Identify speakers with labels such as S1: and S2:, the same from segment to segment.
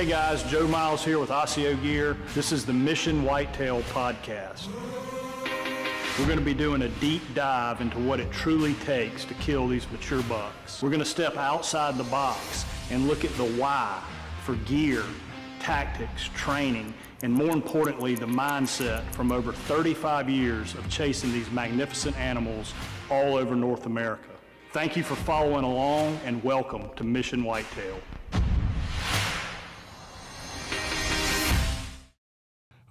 S1: Hey guys, Joe Miles here with Osseo Gear. This is the Mission Whitetail Podcast. We're going to be doing a deep dive into what it truly takes to kill these mature bucks. We're going to step outside the box and look at the why for gear, tactics, training, and more importantly, the mindset from over 35 years of chasing these magnificent animals all over North America. Thank you for following along and welcome to Mission Whitetail.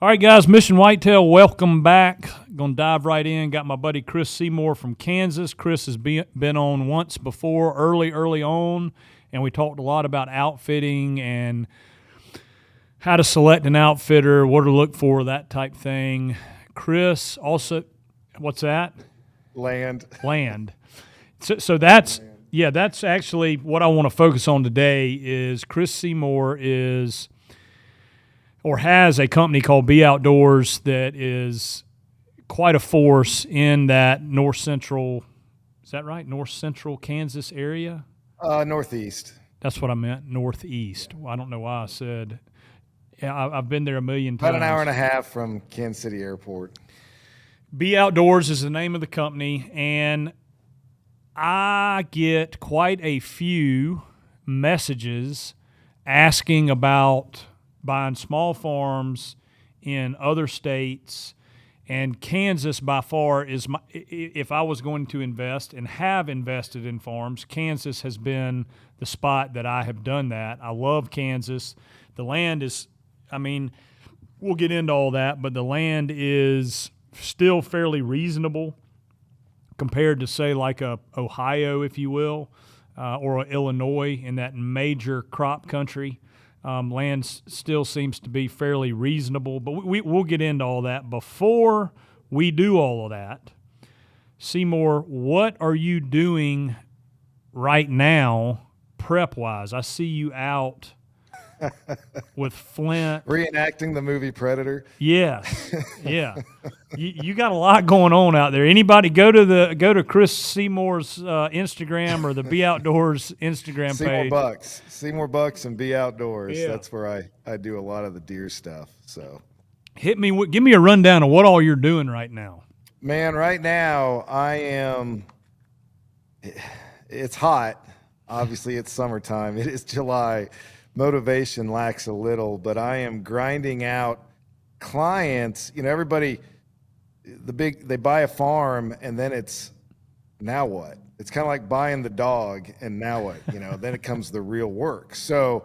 S2: All right, guys, Mission Whitetail, welcome back. Going to dive right in. Got my buddy Kris Seymour from Kansas. Kris has been on once before, early on, and we talked a lot about outfitting and how to select an outfitter, what to look for, that type thing. Kris also, what's that?
S3: Land.
S2: So that's, yeah, that's actually what I want to focus on today is Kris Seymour has a company called BeOutdoors that is quite a force in that north central, is that right? North central Kansas area?
S3: Northeast.
S2: That's what I meant, northeast. Well, I don't know why I said, yeah, I've been there a million times.
S3: About an hour and a half from Kansas City Airport.
S2: BeOutdoors is the name of the company, and I get quite a few messages asking about buying small farms in other states, and Kansas by far is my, if I was going to invest and have invested in farms, Kansas has been the spot that I have done that. I love Kansas. The land is, I mean, we'll get into all that, but the land is still fairly reasonable compared to, say, like a Ohio, if you will, or a Illinois in that major crop country. Land still seems to be fairly reasonable, but we'll get into all that. Before we do all of that, Seymour, what are you doing right now prep-wise? I see you out with Flint.
S3: Reenacting the movie Predator.
S2: Yes, yeah. You got a lot going on out there. Anybody go to Kris Seymour's Instagram or the BeOutdoors Instagram page.
S3: SeymourBucks and BeOutdoors.
S2: Yeah.
S3: That's where I do a lot of the deer stuff. So
S2: give me a rundown of what all you're doing right now.
S3: Man, right now it's hot. Obviously it's summertime. It is July. Motivation lacks a little, but I am grinding out clients. You know, everybody, they buy a farm and then it's, now what? It's kind of like buying the dog and now what? You know, then it comes the real work. So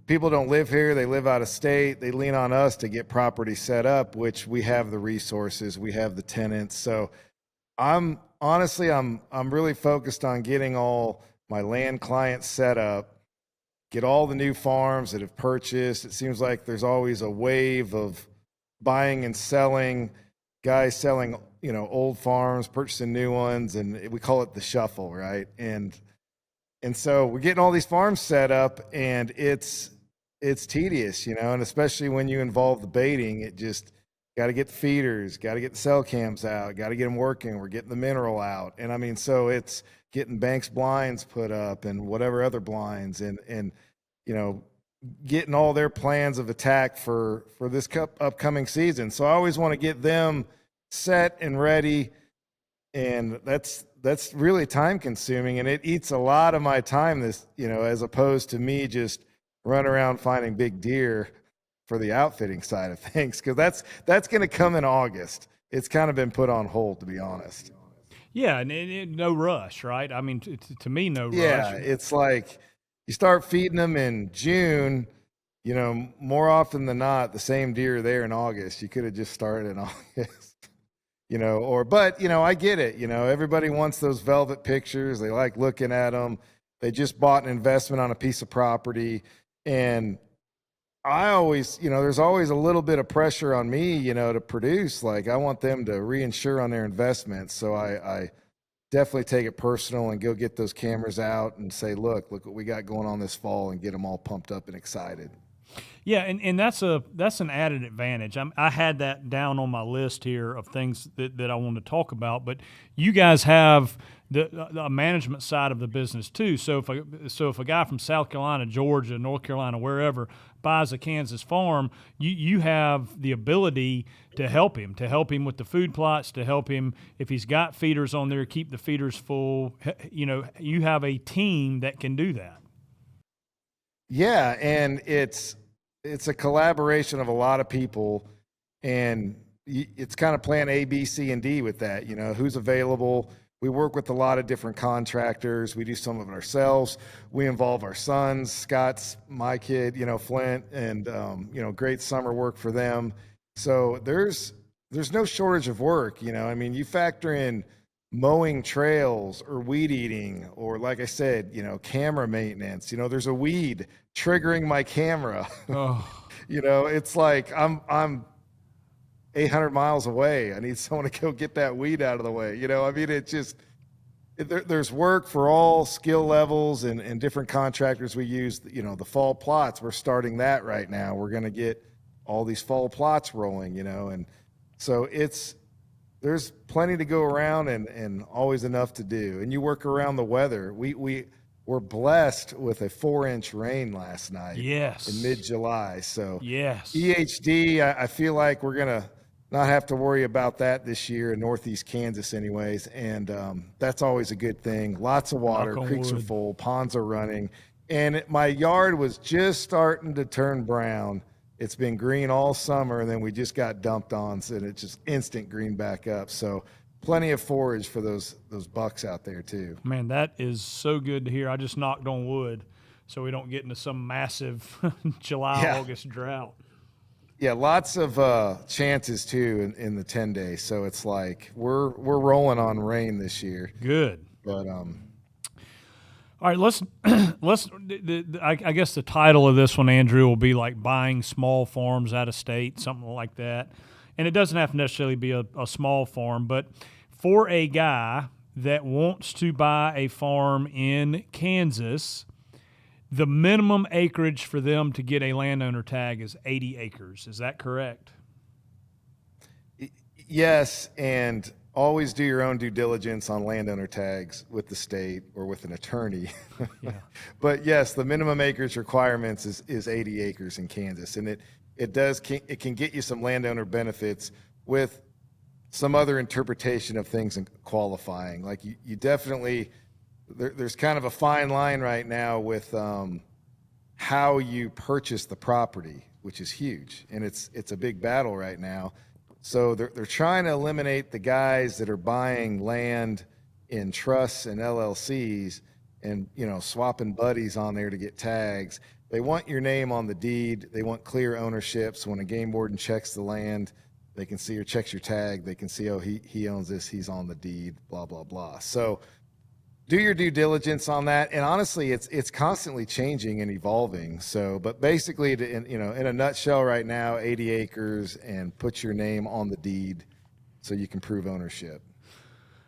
S3: people don't live here. They live out of state. They lean on us to get property set up, which we have the resources. We have the tenants. So I'm really focused on getting all my land clients set up, get all the new farms that have purchased. It seems like there's always a wave of buying and selling, guys selling, you know, old farms, purchasing new ones, and we call it the shuffle, right? And so we're getting all these farms set up, and it's tedious, you know, and especially when you involve the baiting, it just got to get the feeders, got to get the cell cams out, got to get them working. We're getting the mineral out, and I mean, so it's getting banks blinds put up and whatever other blinds and you know, getting all their plans of attack for this upcoming season. So I always want to get them set and ready, and that's really time consuming, and it eats a lot of my time, this, you know, as opposed to me just run around finding big deer for the outfitting side of things, because that's going to come in August. It's kind of been put on hold, to be honest.
S2: Yeah, and no rush, right? I mean, to me, no rush.
S3: Yeah, it's like you start feeding them in June, you know, more often than not, the same deer are there in August. You could have just started in August, you know, but, you know, I get it. You know, everybody wants those velvet pictures. They like looking at them. They just bought an investment on a piece of property. And I always, you know, there's always a little bit of pressure on me, you know, to produce. Like, I want them to reinsure on their investments. So I definitely take it personal and go get those cameras out and say, look what we got going on this fall, and get them all pumped up and excited.
S2: Yeah, and that's an added advantage. I had that down on my list here of things that I want to talk about. But you guys have the management side of the business too. So if a guy from South Carolina, Georgia, North Carolina, wherever buys a Kansas farm, you have the ability to help him with the food plots, to help him if he's got feeders on there, keep the feeders full. You have a team that can do that.
S3: Yeah, and it's a collaboration of a lot of people, and it's kind of plan A, B, C, and D with that. Who's available. We work with a lot of different contractors. We do some of it ourselves. We involve our sons. Scott's my kid, Flint, and great summer work for them. So there's no shortage of work. You factor in mowing trails or weed eating, or like I said, camera maintenance. There's a weed triggering my camera.
S2: Oh.
S3: It's like I'm 800 miles away. I need someone to go get that weed out of the way. There's work for all skill levels and different contractors we use. The fall plots, we're starting that right now. We're going to get all these fall plots rolling, and so there's plenty to go around and always enough to do. And you work around the weather. We were blessed with a 4-inch rain last night.
S2: Yes.
S3: In mid-July. So
S2: yes.
S3: EHD, I feel like we're going to not have to worry about that this year in Northeast Kansas anyways. And that's always a good thing. Lots of water. Creeks are full. Ponds are running. And my yard was just starting to turn brown. It's been green all summer, and then we just got dumped on, so it just instant green back up. So plenty of forage for those bucks out there too.
S2: Man, that is so good to hear. I just knocked on wood so we don't get into some massive July-August drought.
S3: Yeah, lots of chances too in the 10 days. So it's like we're rolling on rain this year.
S2: Good.
S3: But
S2: all right, let's. I guess the title of this one, Andrew, will be like buying small farms out of state, something like that. And it doesn't have to necessarily be a small farm, but for a guy that wants to buy a farm in Kansas, the minimum acreage for them to get a landowner tag is 80 acres. Is that correct?
S3: Yes, and always do your own due diligence on landowner tags with the state or with an attorney.
S2: Yeah.
S3: But yes, the minimum acreage requirements is 80 acres in Kansas, and it can get you some landowner benefits with some other interpretation of things and qualifying. Like you definitely, there's kind of a fine line right now with how you purchase the property, which is huge, and it's a big battle right now. So they're trying to eliminate the guys that are buying land in trusts and LLCs and swapping buddies on there to get tags. They want your name on the deed. They want clear ownership. So when a game warden checks the land, they can see or checks your tag. They can see, oh, he owns this. He's on the deed. Blah blah blah. So do your due diligence on that. And honestly, it's constantly changing and evolving. So, but basically, in a nutshell, right now, 80 acres and put your name on the deed, so you can prove ownership.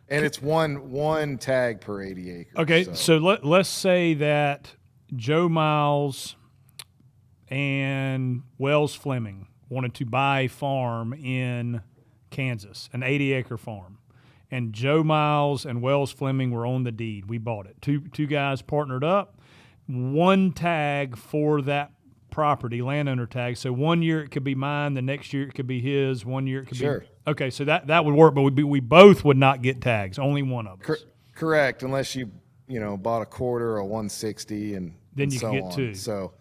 S3: And it's one tag per 80 acres.
S2: Okay, so let's say that Joe Miles and Wells Fleming wanted to buy a farm in Kansas, an 80-acre farm. And Joe Miles and Wells Fleming were on the deed. We bought it. Two guys partnered up. One tag for that property, landowner tag. So 1 year it could be mine. The next year it could be his. 1 year it could be. Okay, so that would work. But we both would not get tags. Only one of us.
S3: Correct, unless you bought a quarter or a 160 and
S2: then you
S3: so
S2: can get
S3: on.
S2: two.
S3: So,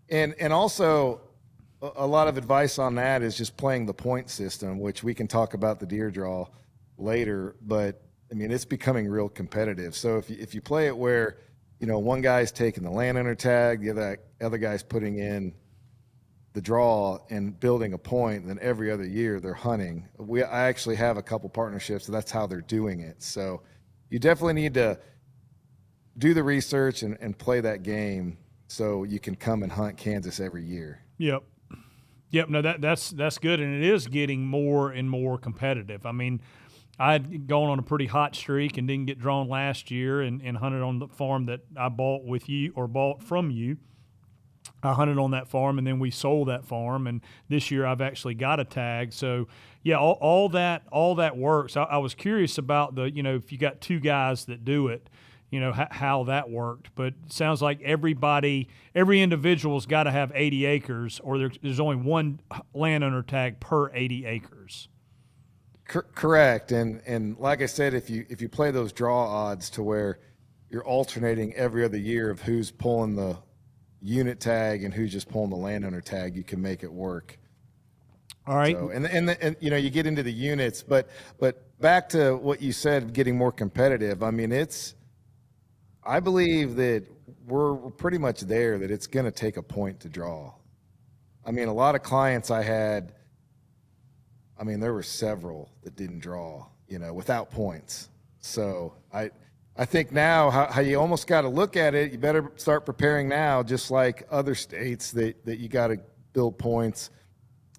S3: and also a lot of advice on that is just playing the point system, which we can talk about the deer draw later, but I mean it's becoming real competitive. So if you play it where one guy's taking the landowner tag, the other guy's putting in the draw and building a point, then every other year they're hunting. I actually have a couple partnerships, so that's how they're doing it. So you definitely need to do the research and play that game so you can come and hunt Kansas every year.
S2: Yep. No, that's good, and it is getting more and more competitive. I mean, I'd gone on a pretty hot streak and didn't get drawn last year and hunted on the farm that I bought with you or bought from you. I hunted on that farm, and then we sold that farm. And this year I've actually got a tag. So yeah, all that works. I was curious about if you got two guys that do it, how that worked. But it sounds like every individual's got to have 80 acres, or there's only one landowner tag per 80 acres.
S3: Correct. And like I said, if you play those draw odds to where you're alternating every other year of who's pulling the unit tag and who's just pulling the landowner tag, you can make it work.
S2: All right.
S3: So, and you get into the units, but back to what you said, getting more competitive. I mean, I believe that we're pretty much there, that it's going to take a point to draw. I mean, a lot of clients I had, there were several that didn't draw, without points. So I think now how you almost got to look at it, you better start preparing now, just like other states that you got to build points,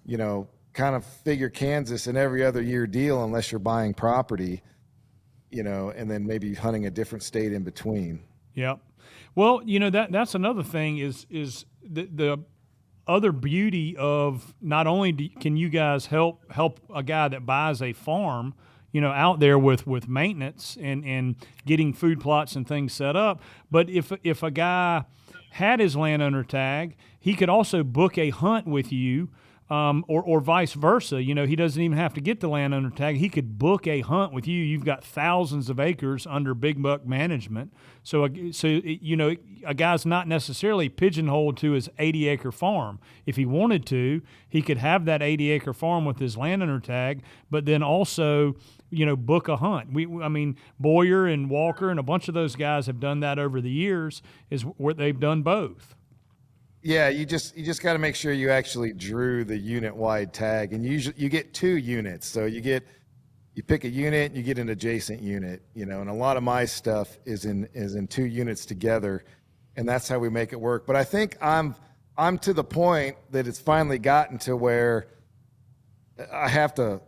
S3: kind of figure Kansas an every other year deal unless you're buying property, and then maybe hunting a different state in between.
S2: Yep. Well, that's another thing is the other beauty of not only can you guys help a guy that buys a farm, out there with maintenance and getting food plots and things set up. But if a guy had his landowner tag, he could also book a hunt with you, or vice versa. He doesn't even have to get the landowner tag. He could book a hunt with you. You've got thousands of acres under big buck management. So a guy's not necessarily pigeonholed to his 80-acre farm. If he wanted to, he could have that 80-acre farm with his landowner tag, but then also book a hunt. Boyer and Walker and a bunch of those guys have done that over the years, is where they've done both.
S3: Yeah, you just got to make sure you actually drew the unit-wide tag, and usually you get 2 units. So you pick a unit, and you get an adjacent unit, and a lot of my stuff is in 2 units together, and that's how we make it work. But I think I'm to the point that it's finally gotten to where I have to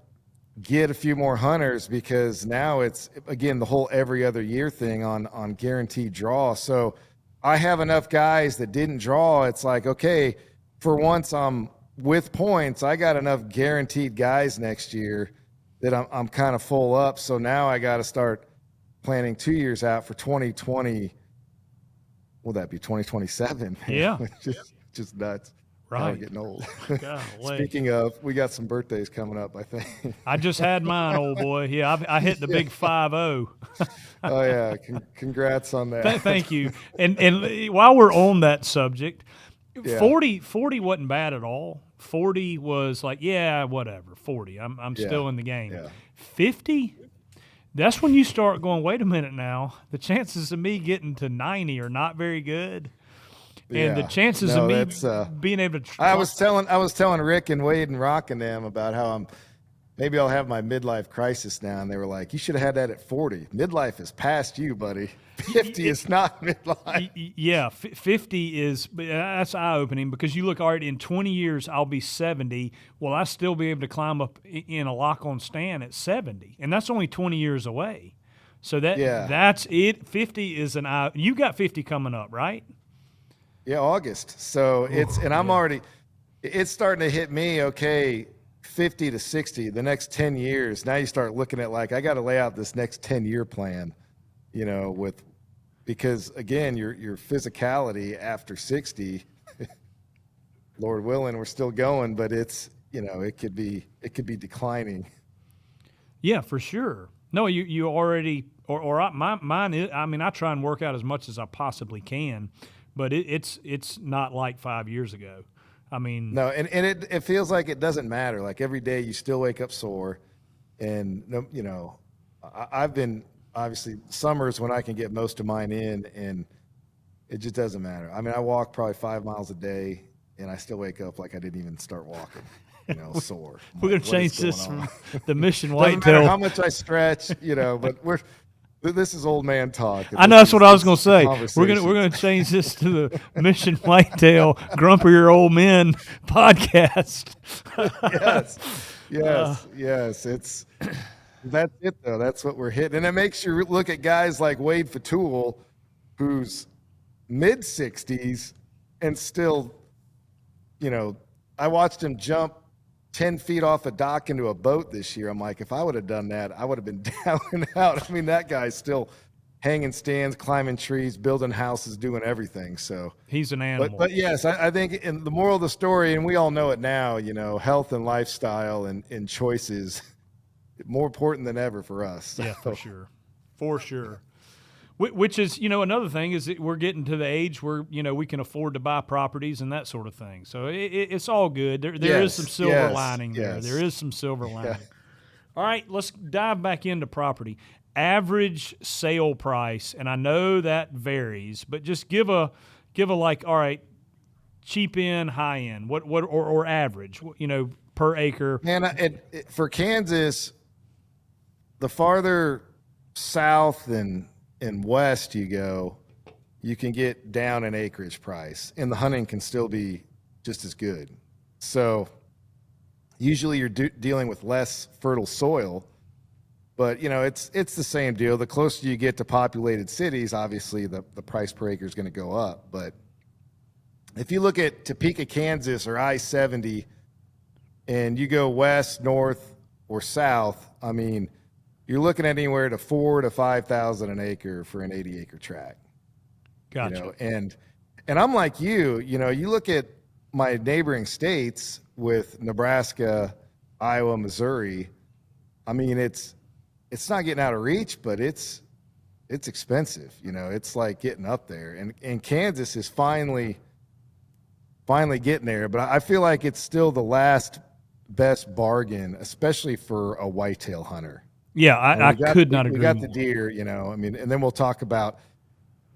S3: get a few more hunters, because now it's, again, the whole every other year thing on guaranteed draw. So I have enough guys that didn't draw. It's like, okay, for once I'm with points, I got enough guaranteed guys next year that I'm kind of full up. So now I got to start planning 2 years out for 2020. Will that be 2027?
S2: Yeah.
S3: just nuts.
S2: Right.
S3: I'm getting old.
S2: Golly.
S3: Speaking of, we got some birthdays coming up, I think.
S2: I just had mine, old boy. Yeah, I hit the big 5-0.
S3: Oh, yeah. Congrats on that.
S2: Thank you. And while we're on that subject,
S3: Yeah.
S2: 40 wasn't bad at all. 40 was like, yeah, whatever. 40. I'm still in the game.
S3: Yeah.
S2: 50? That's when you start going, wait a minute now. The chances of me getting to 90 are not very good. And the chances of me being able to
S3: I was telling Rick and Wade and Rock and them about how maybe I'll have my midlife crisis now, and they were like, you should have had that at 40. Midlife is past you, buddy. 50 is not midlife.
S2: Yeah, 50 is, that's eye-opening, because you look, all right, in 20 years I'll be 70. Will I still be able to climb up in a lock-on stand at 70? And that's only 20 years away. So that's it. 50 is an eye. You got 50 coming up, right?
S3: Yeah, August. So it's starting to hit me, okay, 50 to 60, the next 10 years. Now you start looking at, like, I got to lay out this next 10-year plan, because again, your physicality after 60, Lord willing, we're still going, but it's, it could be declining.
S2: Yeah, for sure. No, you already, mine is, I try and work out as much as I possibly can. But it's not like 5 years ago.
S3: No, and it feels like it doesn't matter. Like every day you still wake up sore, and I've been, obviously, summers when I can get most of mine in, and it just doesn't matter. I walk probably 5 miles a day, and I still wake up like I didn't even start walking. Sore.
S2: We're gonna change this from the Mission
S3: Doesn't
S2: Whitetail.
S3: matter how much I stretch, but this is old man talk.
S2: I know, that's what I was going to say. We're gonna change this to the Mission Whitetail Grumpier Old Men podcast.
S3: Yes. That's it though. That's what we're hitting, and it makes you look at guys like Wade Fatul, who's mid-60s and still I watched him jump 10 feet off a dock into a boat this year. I'm like, if I would have done that, I would have been down and out. I mean, that guy's still hanging stands, climbing trees, building houses, doing everything. So
S2: he's an animal.
S3: But yes, I think in the moral of the story, and we all know it now, health and lifestyle and choices more important than ever for us.
S2: Yeah, for sure. For sure. Which is, another thing is that we're getting to the age where, we can afford to buy properties and that sort of thing. So it's all good. There is some silver lining there. There is some silver lining. Yeah. All right, let's dive back into property. Average sale price, and I know that varies, but just give a like, all right, cheap end, high end, or average, per acre.
S3: Man, for Kansas, the farther south and west you go, you can get down an acreage price, and the hunting can still be just as good. So usually you're dealing with less fertile soil, but it's the same deal. The closer you get to populated cities, obviously the price per acre is going to go up. But if you look at Topeka, Kansas, or I-70, and you go west, north, or south, I mean, you're looking at anywhere to $4,000 to $5,000 an acre for an 80-acre tract.
S2: Gotcha.
S3: And I'm like you. You look at my neighboring states with Nebraska, Iowa, Missouri. I mean, it's not getting out of reach, but it's expensive. It's like getting up there. And Kansas is finally getting there. But I feel like it's still the last best bargain, especially for a whitetail hunter.
S2: Yeah, I could not agree.
S3: We got the deer, and then we'll talk about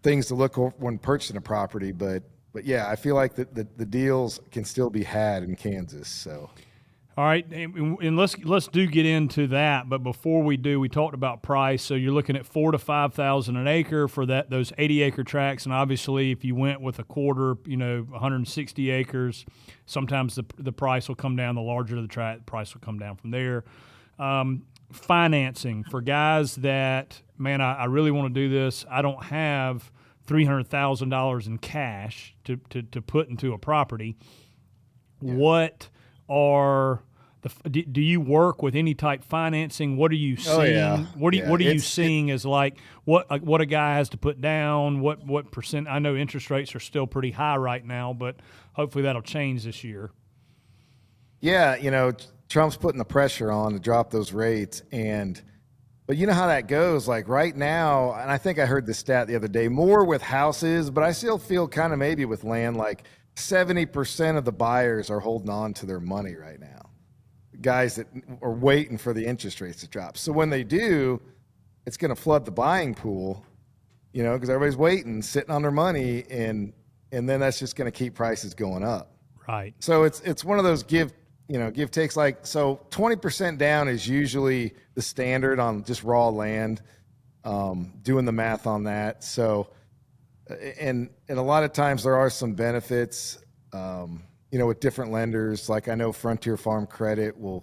S3: things to look for when purchasing a property. But yeah, I feel like the deals can still be had in Kansas. So,
S2: all right, and let's get into that. But before we do, we talked about price. So you're looking at $4,000 to $5,000 an acre for those 80-acre tracts, and obviously, if you went with a quarter, 160 acres, sometimes the price will come down. The larger the tract, the price will come down from there. Financing for guys that, man, I really want to do this. I don't have $300,000 in cash to put into a property. Yeah. What are do you work with any type financing? What are you seeing? Oh, yeah. What are you seeing as like what a guy has to put down? What percent? I know interest rates are still pretty high right now, but hopefully that'll change this year.
S3: Yeah, Trump's putting the pressure on to drop those rates, but you know how that goes. Like right now, and I think I heard this stat the other day, more with houses, but I still feel kind of maybe with land, like 70% of the buyers are holding on to their money right now. Guys that are waiting for the interest rates to drop. So when they do, it's going to flood the buying pool, because everybody's waiting, sitting on their money, and then that's just going to keep prices going up.
S2: Right.
S3: So it's one of those give takes. Like, so 20% down is usually the standard on just raw land, doing the math on that. So, and a lot of times there are some benefits, with different lenders. Like I know Frontier Farm Credit they'll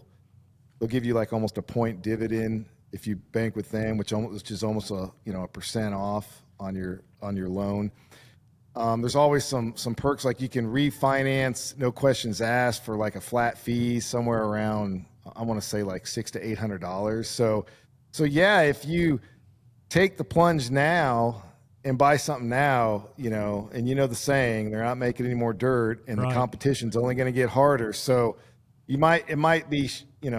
S3: give you like almost a point dividend if you bank with them, which is almost a percent off on your loan. There's always some perks, like you can refinance, no questions asked, for like a flat fee somewhere around, I want to say like $600 to $800. So yeah, if you take the plunge now and buy something now, and the saying, they're not making any more dirt, and right. The competition's only going to get harder. So it might be,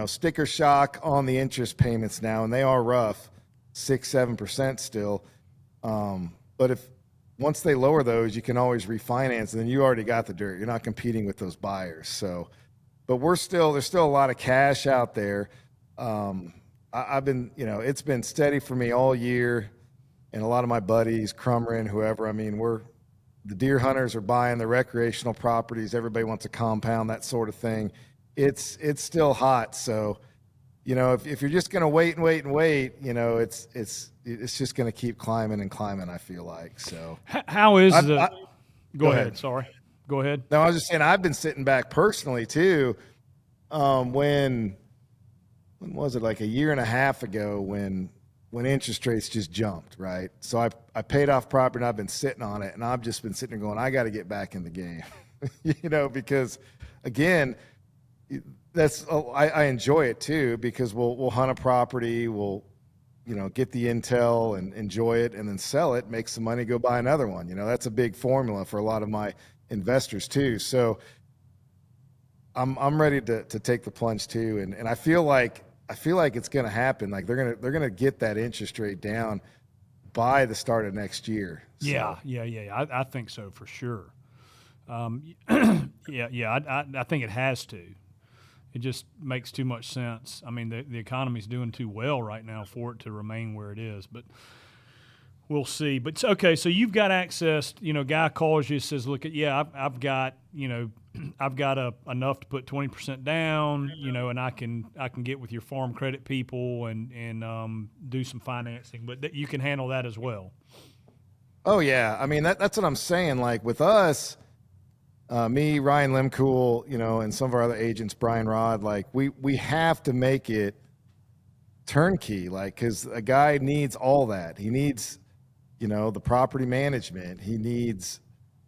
S3: sticker shock on the interest payments now, and they are rough, 6-7% still. But once they lower those, you can always refinance, and then you already got the dirt. You're not competing with those buyers. So, but there's still a lot of cash out there. I've been, it's been steady for me all year, and a lot of my buddies, Crumrin, whoever. I mean, the deer hunters are buying the recreational properties. Everybody wants a compound, that sort of thing. It's still hot. So, if you're just going to wait, it's just going to keep climbing and climbing, I feel like. So
S2: how is go ahead. Sorry. Go ahead.
S3: No, I was just saying, I've been sitting back personally too. When was it, like a year and a half ago, when interest rates just jumped, right? So I paid off property, and I've been sitting on it, and I've just been sitting there going, I got to get back in the game. because again, I enjoy it too, because we'll hunt a property, we'll, get the intel and enjoy it, and then sell it, make some money, go buy another one. That's a big formula for a lot of my investors too. So I'm ready to take the plunge too. And I feel like it's going to happen. Like they're going to get that interest rate down by the start of next year. So.
S2: Yeah. I think so for sure. I think it has to. It just makes too much sense. I mean, the economy's doing too well right now for it to remain where it is, but we'll see. But okay, so you've got access. Guy calls you, says, "Look, I've got enough to put 20% down. And I can get with your farm credit people and do some financing. But you can handle that as well."
S3: Oh yeah, I mean that's what I'm saying. Like with us. Me, Ryan Limcool, and some of our other agents, Brian Rod, like we have to make it turnkey, like, because a guy needs all that. He needs, the property management. He needs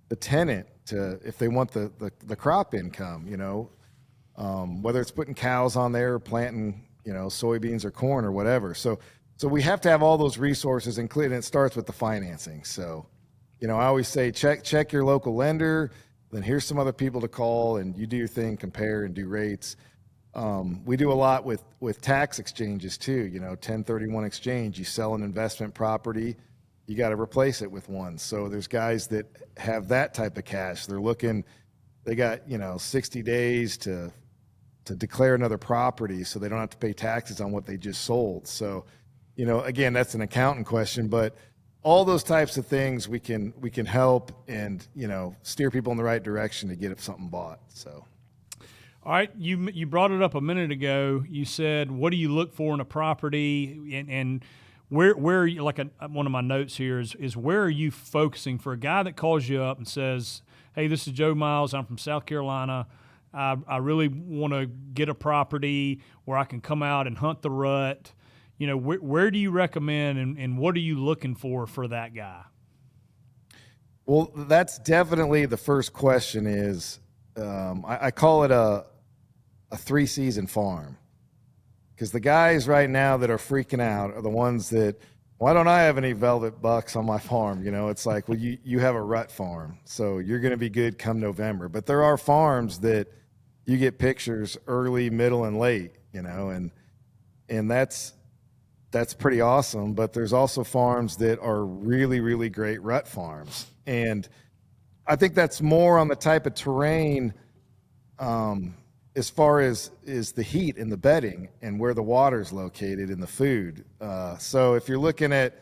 S3: the tenant if they want the crop income, whether it's putting cows on there or planting, soybeans or corn or whatever. So we have to have all those resources included, and it starts with the financing. So, I always say check your local lender. Then here's some other people to call, and you do your thing, compare and do rates. We do a lot with tax exchanges too. 1031 exchange. You sell an investment property, you got to replace it with one. So there's guys that have that type of cash. They got 60 days to declare another property, so they don't have to pay taxes on what they just sold. So, again, that's an accountant question, but all those types of things we can help and steer people in the right direction to get something bought. So,
S2: all right, you brought it up a minute ago. You said, what do you look for in a property, and where you, like one of my notes here is where are you focusing for a guy that calls you up and says, "Hey, this is Joe Miles. I'm from South Carolina. I really want to get a property where I can come out and hunt the rut." Where do you recommend, and what are you looking for that guy?
S3: Well, that's definitely the first question is, I call it a 3-season farm, because the guys right now that are freaking out are the ones that, why don't I have any velvet bucks on my farm? It's like, well, you have a rut farm, so you're going to be good come November. But there are farms that you get pictures early, middle, and late, and that's pretty awesome. But there's also farms that are really, really great rut farms. And I think that's more on the type of terrain, as far as is the heat in the bedding and where the water's located in the food. So if you're looking at,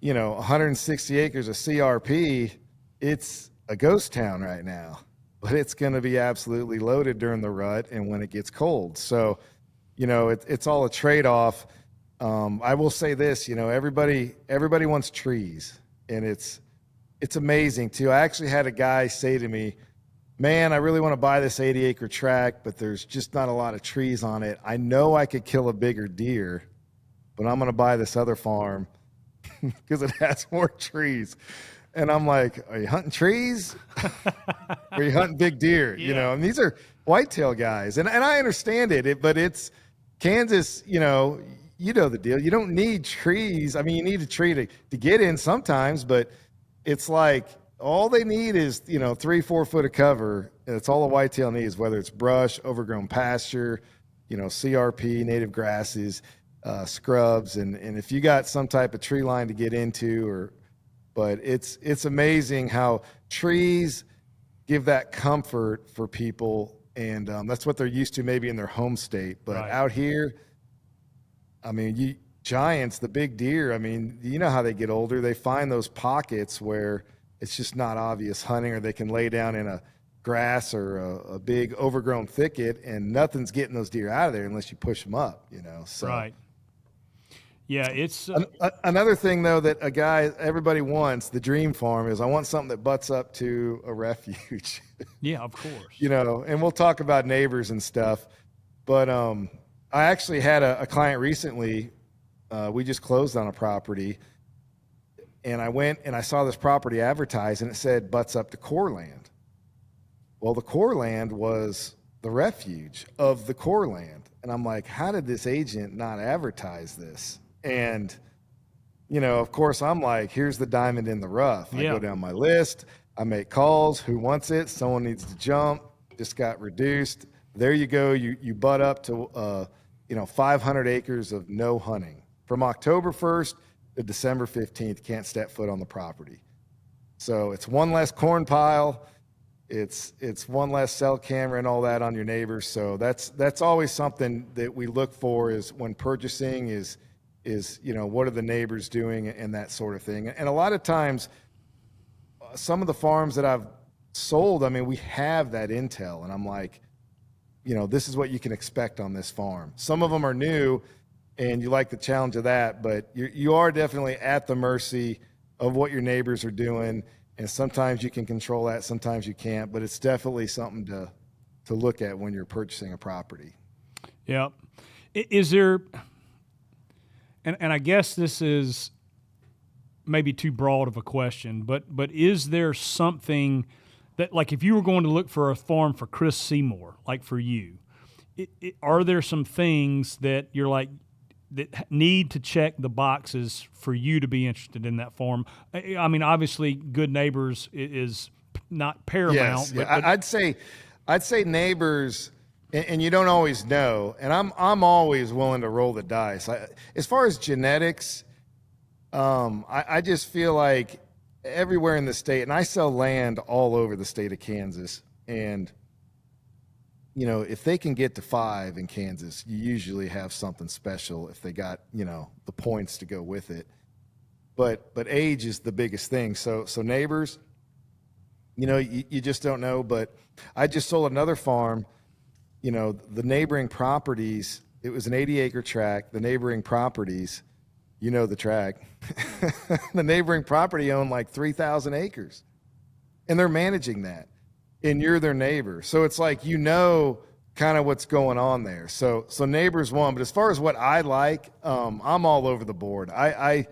S3: 160 acres of CRP, it's a ghost town right now, but it's going to be absolutely loaded during the rut and when it gets cold. So, it's all a trade-off. I will say this, everybody wants trees, and it's amazing too. I actually had a guy say to me, "Man, I really want to buy this 80-acre tract, but there's just not a lot of trees on it. I know I could kill a bigger deer, but I'm going to buy this other farm because it has more trees." And I'm like, "Are you hunting trees? Or are you hunting big deer?"
S2: Yeah.
S3: And these are whitetail guys, and I understand it, but it's Kansas, you know the deal. You don't need trees. I mean, you need a tree to get in sometimes, but it's like all they need is, 3-4 foot of cover. And it's all a whitetail needs, whether it's brush, overgrown pasture, CRP, native grasses, scrubs. And if you got some type of tree line to get into, but it's amazing how trees give that comfort for people. And that's what they're used to maybe in their home state. But
S2: right.
S3: Out here, I mean, giants, the big deer, I mean, you know how they get older. They find those pockets where it's just not obvious hunting, or they can lay down in a grass or a big overgrown thicket, and nothing's getting those deer out of there unless you push them up, So.
S2: Right. Yeah, it's
S3: another thing though that everybody wants, the dream farm, is I want something that butts up to a refuge.
S2: Yeah, of course.
S3: And we'll talk about neighbors and stuff, but I actually had a client recently. We just closed on a property, and I went and I saw this property advertised, and it said butts up to core land. Well, the core land was the refuge of the core land. And I'm like, how did this agent not advertise this? And, of course, I'm like, here's the diamond in the rough. I go down my list. I make calls. Who wants it? Someone needs to jump. Just got reduced. There you go. You butt up to, 500 acres of no hunting. From October 1st to December 15th, can't step foot on the property. So it's one less corn pile. It's one less cell camera and all that on your neighbors. So that's always something that we look for is when purchasing is what are the neighbors doing and that sort of thing. And a lot of times, some of the farms that I've sold, I mean, we have that intel, and I'm like, this is what you can expect on this farm. Some of them are new, and you like the challenge of that, but you are definitely at the mercy of what your neighbors are doing. And sometimes you can control that, sometimes you can't, but it's definitely something to look at when you're purchasing a property.
S2: Yeah. Is there, and I guess this is maybe too broad of a question, but is there something that, like if you were going to look for a farm for Kris Seymour, like for you, are there some things that you're like, that need to check the boxes for you to be interested in that farm? I mean, obviously, good neighbors is not paramount.
S3: Yes, but I'd say neighbors, and you don't always know. And I'm always willing to roll the dice. As far as genetics, I just feel like everywhere in the state, and I sell land all over the state of Kansas, and if they can get to 5 in Kansas, you usually have something special if they got, the points to go with it. But age is the biggest thing. So neighbors, you just don't know. But I just sold another farm, the neighboring properties, it was an 80-acre tract. The neighboring properties, the tract, the neighboring property owned like 3,000 acres. And they're managing that. And you're their neighbor. So it's like, kind of what's going on there. So neighbors one, but as far as what I like, I'm all over the board. I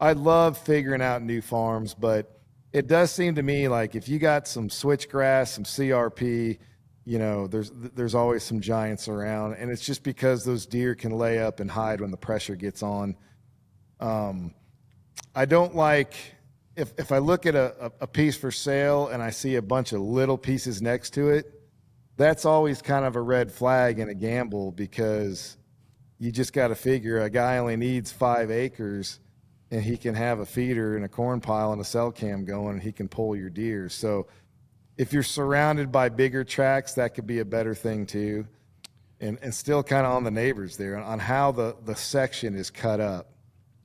S3: love figuring out new farms, but it does seem to me like if you got some switchgrass, some CRP, there's always some giants around, and it's just because those deer can lay up and hide when the pressure gets on. I don't like, if I look at a piece for sale and I see a bunch of little pieces next to it, that's always kind of a red flag and a gamble, because you just got to figure a guy only needs 5 acres and he can have a feeder and a corn pile and a cell cam going, and he can pull your deer. So if you're surrounded by bigger tracts, that could be a better thing too. And still kind of on the neighbors there on how the section is cut up.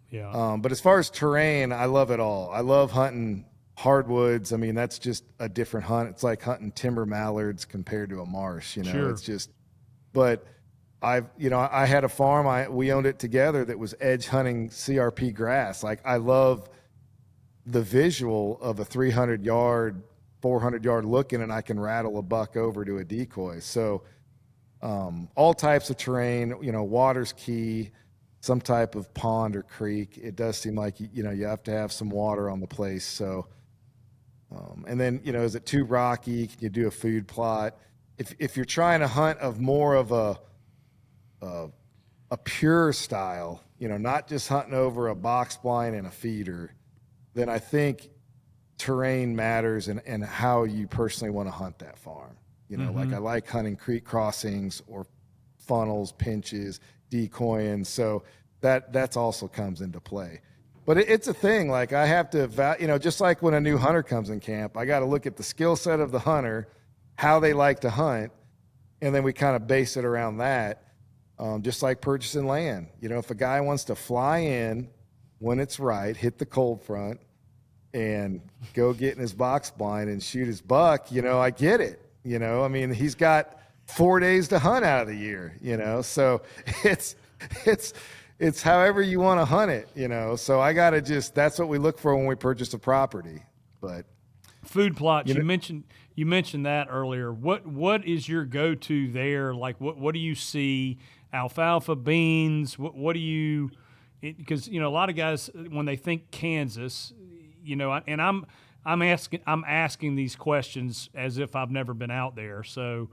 S2: Yeah.
S3: But as far as terrain, I love it all. I love hunting hardwoods. I mean, that's just a different hunt. It's like hunting timber mallards compared to a marsh,
S2: Sure.
S3: It's just, but I had a farm, we owned it together, that was edge hunting CRP grass. Like, I love the visual of a 300-yard, 400-yard looking, and I can rattle a buck over to a decoy. So all types of terrain, water's key, some type of pond or creek. It does seem like, you have to have some water on the place. So, and then, is it too rocky? Can you do a food plot? If you're trying to hunt of more of a pure style, not just hunting over a box blind and a feeder, then I think terrain matters and how you personally want to hunt that farm. Like I like hunting creek crossings or funnels, pinches, decoying. So that's also comes into play. But it's a thing. Like, I have to, just like when a new hunter comes in camp, I got to look at the skill set of the hunter, how they like to hunt, and then we kind of base it around that. Just like purchasing land. If a guy wants to fly in when it's right, hit the cold front, and go get in his box blind and shoot his buck, I get it. I mean, he's got 4 days to hunt out of the year, so it's however you want to hunt it, so I got to that's what we look for when we purchase a property. But
S2: food plots, you mentioned that earlier. What is your go-to there? Like, what do you see? Alfalfa, beans, what do you, because, a lot of guys, when they think Kansas, and I'm asking these questions as if I've never been out there. So,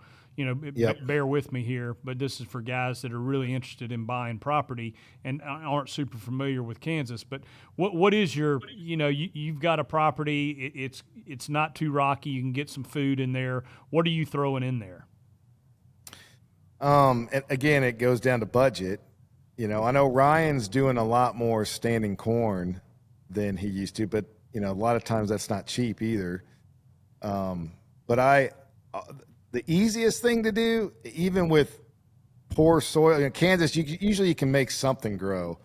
S2: bear with me here, but this is for guys that are really interested in buying property and aren't super familiar with Kansas. But what is your, you've got a property, it's not too rocky, you can get some food in there. What are you throwing in there?
S3: And again, it goes down to budget. I know Ryan's doing a lot more standing corn than he used to, but a lot of times that's not cheap either. But the easiest thing to do, even with poor soil, in Kansas, usually you can make something grow,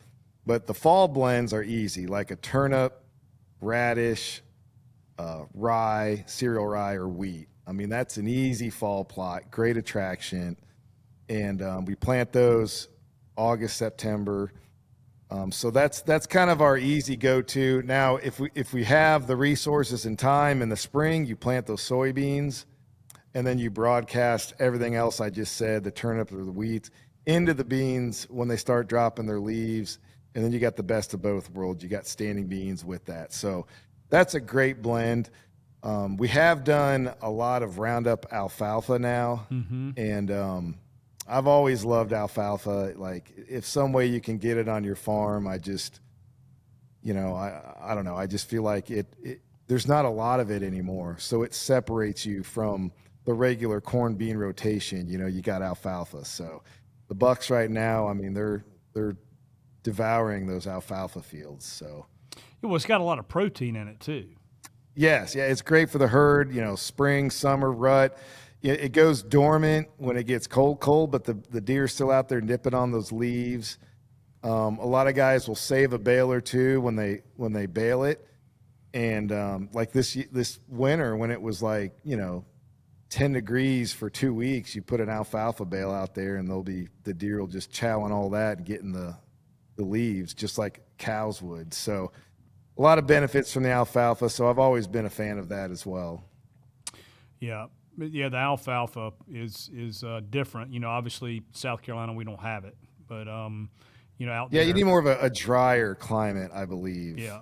S3: but the fall blends are easy, like a turnip, radish, rye, cereal rye, or wheat. I mean, that's an easy fall plot, great attraction. And we plant those August, September. So that's kind of our easy go-to. Now, if we have the resources and time in the spring, you plant those soybeans, and then you broadcast everything else I just said, the turnip or the wheat, into the beans when they start dropping their leaves, and then you got the best of both worlds. You got standing beans with that. So that's a great blend. We have done a lot of Roundup alfalfa now, and I've always loved alfalfa. Like, if some way you can get it on your farm, I just, I don't know. I just feel like there's not a lot of it anymore. So it separates you from the regular corn bean rotation. You got alfalfa. So the bucks right now, I mean, they're devouring those alfalfa fields. So
S2: well, it's got a lot of protein in it too.
S3: Yes. Yeah. It's great for the herd, spring, summer, rut. It goes dormant when it gets cold, but the deer are still out there nipping on those leaves. A lot of guys will save a bale or two when they bale it. And like this winter, when it was like, 10 degrees for 2 weeks, you put an alfalfa bale out there and the deer will just chow on all that and getting the leaves just like cows would. So a lot of benefits from the alfalfa. So I've always been a fan of that as well.
S2: Yeah. Yeah, the alfalfa is different. Obviously South Carolina, we don't have it, but out there.
S3: Yeah, you need more of a drier climate, I believe.
S2: Yeah.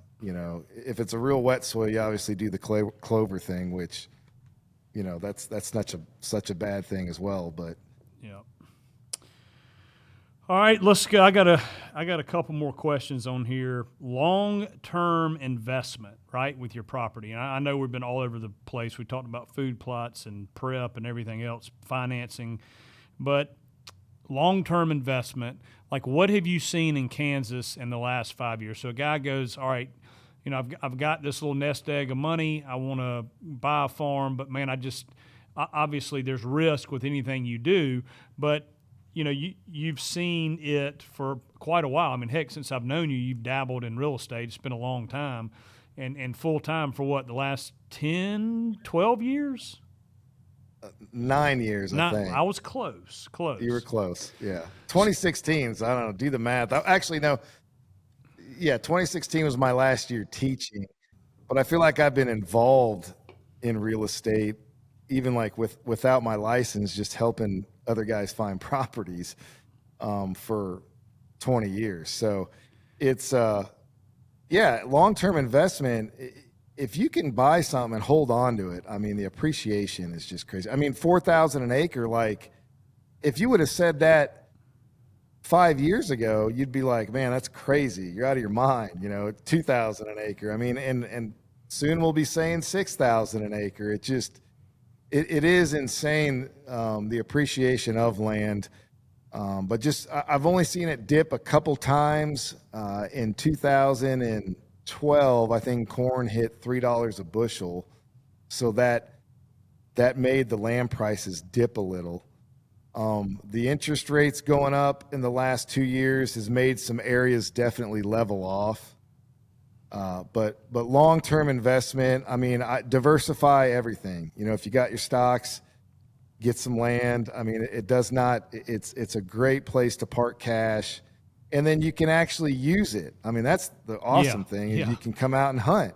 S3: If it's a real wet soil, you obviously do the clover thing, which, that's such a bad thing as well. But
S2: yeah. All right, let's go. I got a couple more questions on here. Long-term investment, right, with your property. And I know we've been all over the place. We talked about food plots and prep and everything else, financing. But long-term investment, like what have you seen in Kansas in the last 5 years? So a guy goes, all right, I've got this little nest egg of money. I want to buy a farm, but man, obviously there's risk with anything you do, but you've seen it for quite a while. I mean, heck, since I've known you, you've dabbled in real estate. It's been a long time. And full-time for what, the last 10, 12 years?
S3: 9 years, I think.
S2: I was close.
S3: You were close, yeah. 2016, so I don't know, do the math. Actually, no. Yeah, 2016 was my last year teaching. But I feel like I've been involved in real estate, even like without my license, just helping other guys find properties for 20 years. So it's long-term investment. If you can buy something and hold on to it, I mean, the appreciation is just crazy. I mean, $4,000 an acre, like if you would have said that 5 years ago, you'd be like, man, that's crazy. You're out of your mind, $2,000 an acre. I mean, and soon we'll be saying $6,000 an acre. It is insane, the appreciation of land. But I've only seen it dip a couple times. In 2012, I think corn hit $3 a bushel. So that made the land prices dip a little. The interest rates going up in the last 2 years has made some areas definitely level off. But long-term investment, I mean, diversify everything. If you got your stocks, get some land. I mean, it's a great place to park cash, and then you can actually use it. I mean, that's the awesome thing. You can come out and hunt,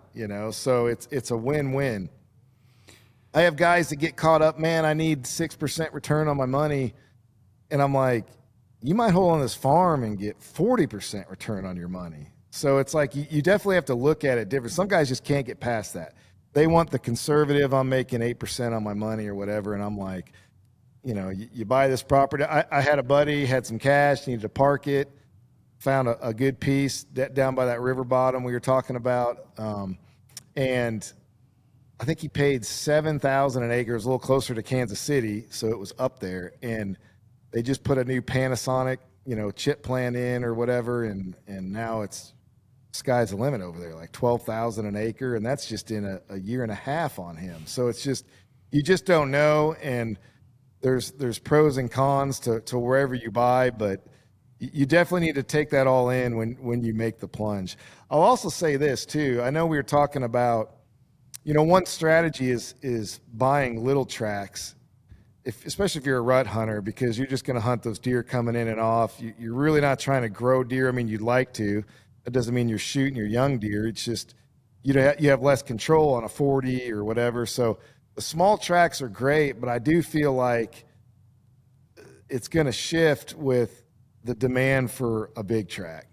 S3: so it's a win-win. I have guys that get caught up, man, I need 6% return on my money. And I'm like, you might hold on this farm and get 40% return on your money. So it's like you definitely have to look at it different. Some guys just can't get past that. they want the conservative, I'm making 8% on my money or whatever. And I'm like, you know, you buy this property. I had a buddy, had some cash, needed to park it, found a good piece down by that river bottom we were talking about. And I think he paid $7,000 an acre. It was a little closer to Kansas City, so it was up there. And they just put a new Panasonic, you know, chip plant in or whatever, and now it's sky's the limit over there, like $12,000 an acre, and that's just in a year and a half on him. So it's just, you just don't know, and there's pros and cons to wherever you buy, but you definitely need to take that all in when you make the plunge. I'll also say this too. I know we were talking about, you know, one strategy is buying little tracts, especially if you're a rut hunter, because you're just going to hunt those deer coming in and off. You're really not trying to grow deer. I mean, you'd like to. That doesn't mean you're shooting your young deer. It's just you have less control on a 40 or whatever. So the small tracts are great, but I do feel like it's going to shift with the demand for a big tract,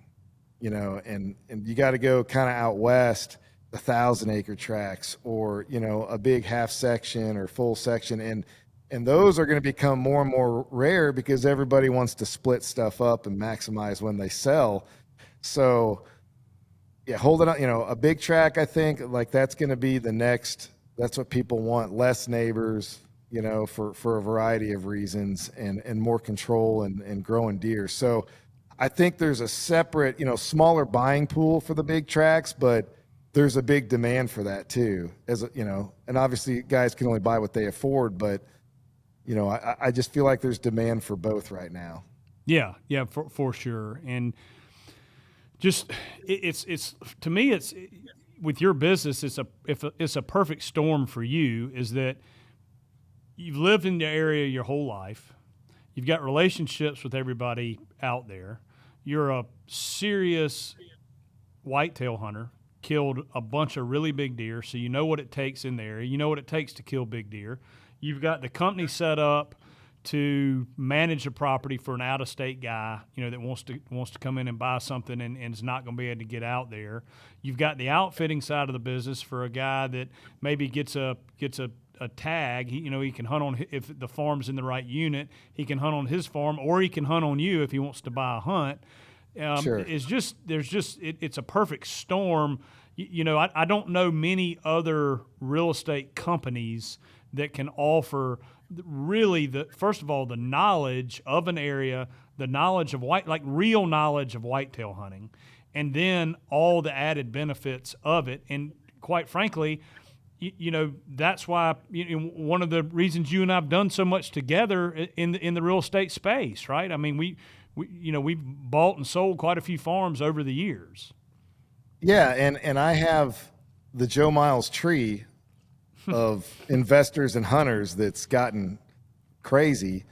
S3: you know, and you got to go kind of out west, 1,000-acre tracts, or, you know, a big half section or full section. And those are going to become more and more rare because everybody wants to split stuff up and maximize when they sell. So yeah, hold it on, you know, a big tract, I think like that's going to be the next, that's what people want, less neighbors, you know, for a variety of reasons, and more control and growing deer. So I think there's a separate, you know, smaller buying pool for the big tracts, but there's a big demand for that too, as you know, and obviously guys can only buy what they afford, but you know, I just feel like there's demand for both right now.
S2: Yeah, for sure. And just it's to me, it's with your business, it's a perfect storm for you, is that you've lived in the area your whole life. You've got relationships with everybody out there. You're a serious whitetail hunter, killed a bunch of really big deer, so you know what it takes in there. You know what it takes to kill big deer. You've got the company set up to manage the property for an out-of-state guy, you know, that wants to come in and buy something and is not going to be able to get out there. You've got the outfitting side of the business for a guy that maybe gets a tag. He can hunt on, if the farm's in the right unit, he can hunt on his farm, or he can hunt on you if he wants to buy a hunt.
S3: Sure.
S2: It's a perfect storm. I don't know many other real estate companies that can offer really first of all, the knowledge of an area, the knowledge of real knowledge of whitetail hunting, and then all the added benefits of it. And quite frankly, that's why one of the reasons you and I've done so much together in the real estate space, right? I mean, we've bought and sold quite a few farms over the years.
S3: Yeah, and I have the Joe Miles tree of investors and hunters that's gotten crazy,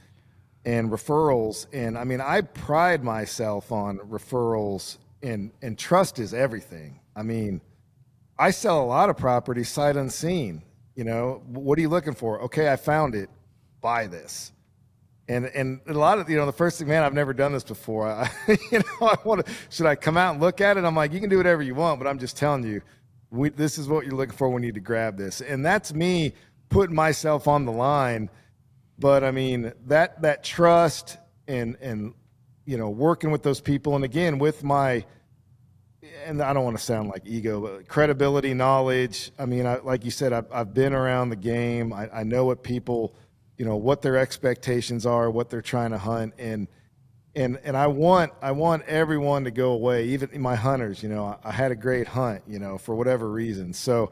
S3: and referrals. And I mean, I pride myself on referrals, and trust is everything. I mean, I sell a lot of property sight unseen. What are you looking for? Okay, I found it. Buy this. And a lot of, the first thing, man, I've never done this before. I should I come out and look at it? I'm like, you can do whatever you want, but I'm just telling you, this is what you're looking for. We need to grab this. And that's me putting myself on the line. But I mean, that trust and working with those people. And again, with my, and I don't want to sound like ego, but credibility, knowledge. I mean, like you said, I've been around the game. I know what people, what their expectations are, what they're trying to hunt. And I want everyone to go away, even my hunters. I had a great hunt, for whatever reason. So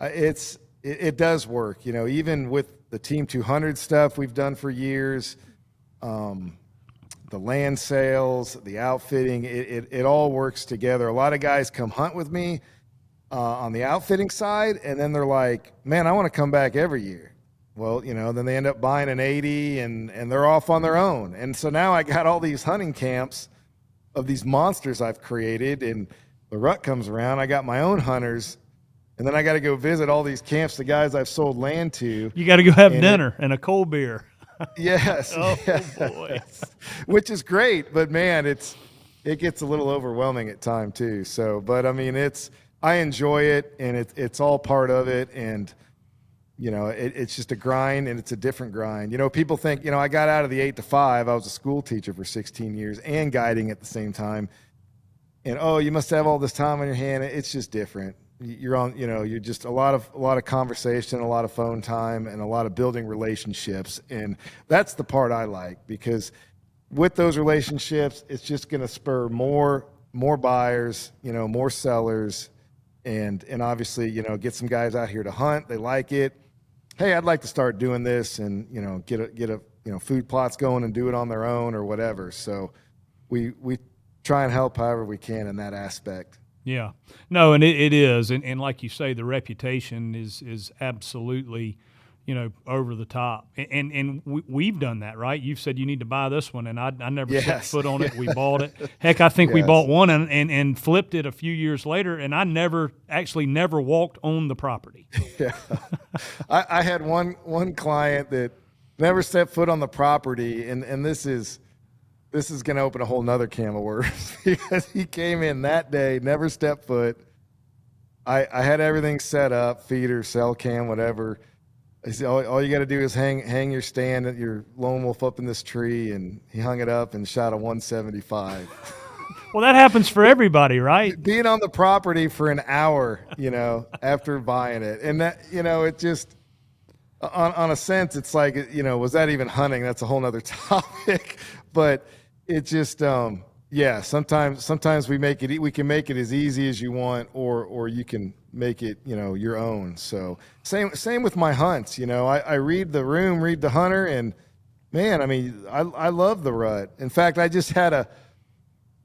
S3: it does work. Even with the Team 200 stuff we've done for years, the land sales, the outfitting, it all works together. A lot of guys come hunt with me on the outfitting side, and then they're like, "Man, I want to come back every year." Well, then they end up buying an 80 and they're off on their own. And so now I got all these hunting camps of these monsters I've created, and the rut comes around, I got my own hunters, and then I got to go visit all these camps, the guys I've sold land to.
S2: You got to go have dinner and a cold beer.
S3: Yes.
S2: Oh,
S3: yes.
S2: Boy.
S3: Which is great, but man, it gets a little overwhelming at times too. So, but I mean, I enjoy it, and it's all part of it. And, you know, it's just a grind, and it's a different grind. You know, people think, you know, I got out of the 8 to 5. I was a school teacher for 16 years and guiding at the same time. And, oh, you must have all this time on your hand. It's just different. You're on, you know, you're just a lot of conversation, a lot of phone time, and a lot of building relationships. And that's the part I like, because with those relationships, it's just going to spur more buyers, you know, more sellers, and obviously, you know, get some guys out here to hunt. They like it. Hey, I'd like to start doing this, and, you know, get a you know, food plots going and do it on their own or whatever. So we try and help however we can in that aspect.
S2: Yeah. No, and it is. And like you say, the reputation is absolutely, you know, over the top. And we've done that, right? You've said you need to buy this one, and I never set foot on it. We bought it. Heck, I think we bought one and flipped it a few years later, and I never walked on the property.
S3: Yeah. I had one client that never stepped foot on the property, and this is going to open a whole nother can of worms, because he came in that day, never stepped foot. I had everything set up, feeder, cell cam, whatever. I said, all you got to do is hang your stand at your lone wolf up in this tree, and he hung it up and shot a 175.
S2: Well, that happens for everybody, right?
S3: Being on the property for an hour, you know, after buying it. And that, you know, it just, on a sense, it's like, you know, was that even hunting? That's a whole nother topic. But it just, yeah, sometimes we can make it as easy as you want, or you can make it, you know, your own. So same with my hunts. You know, I read the room, read the hunter, and man, I mean, I love the rut. In fact, I just had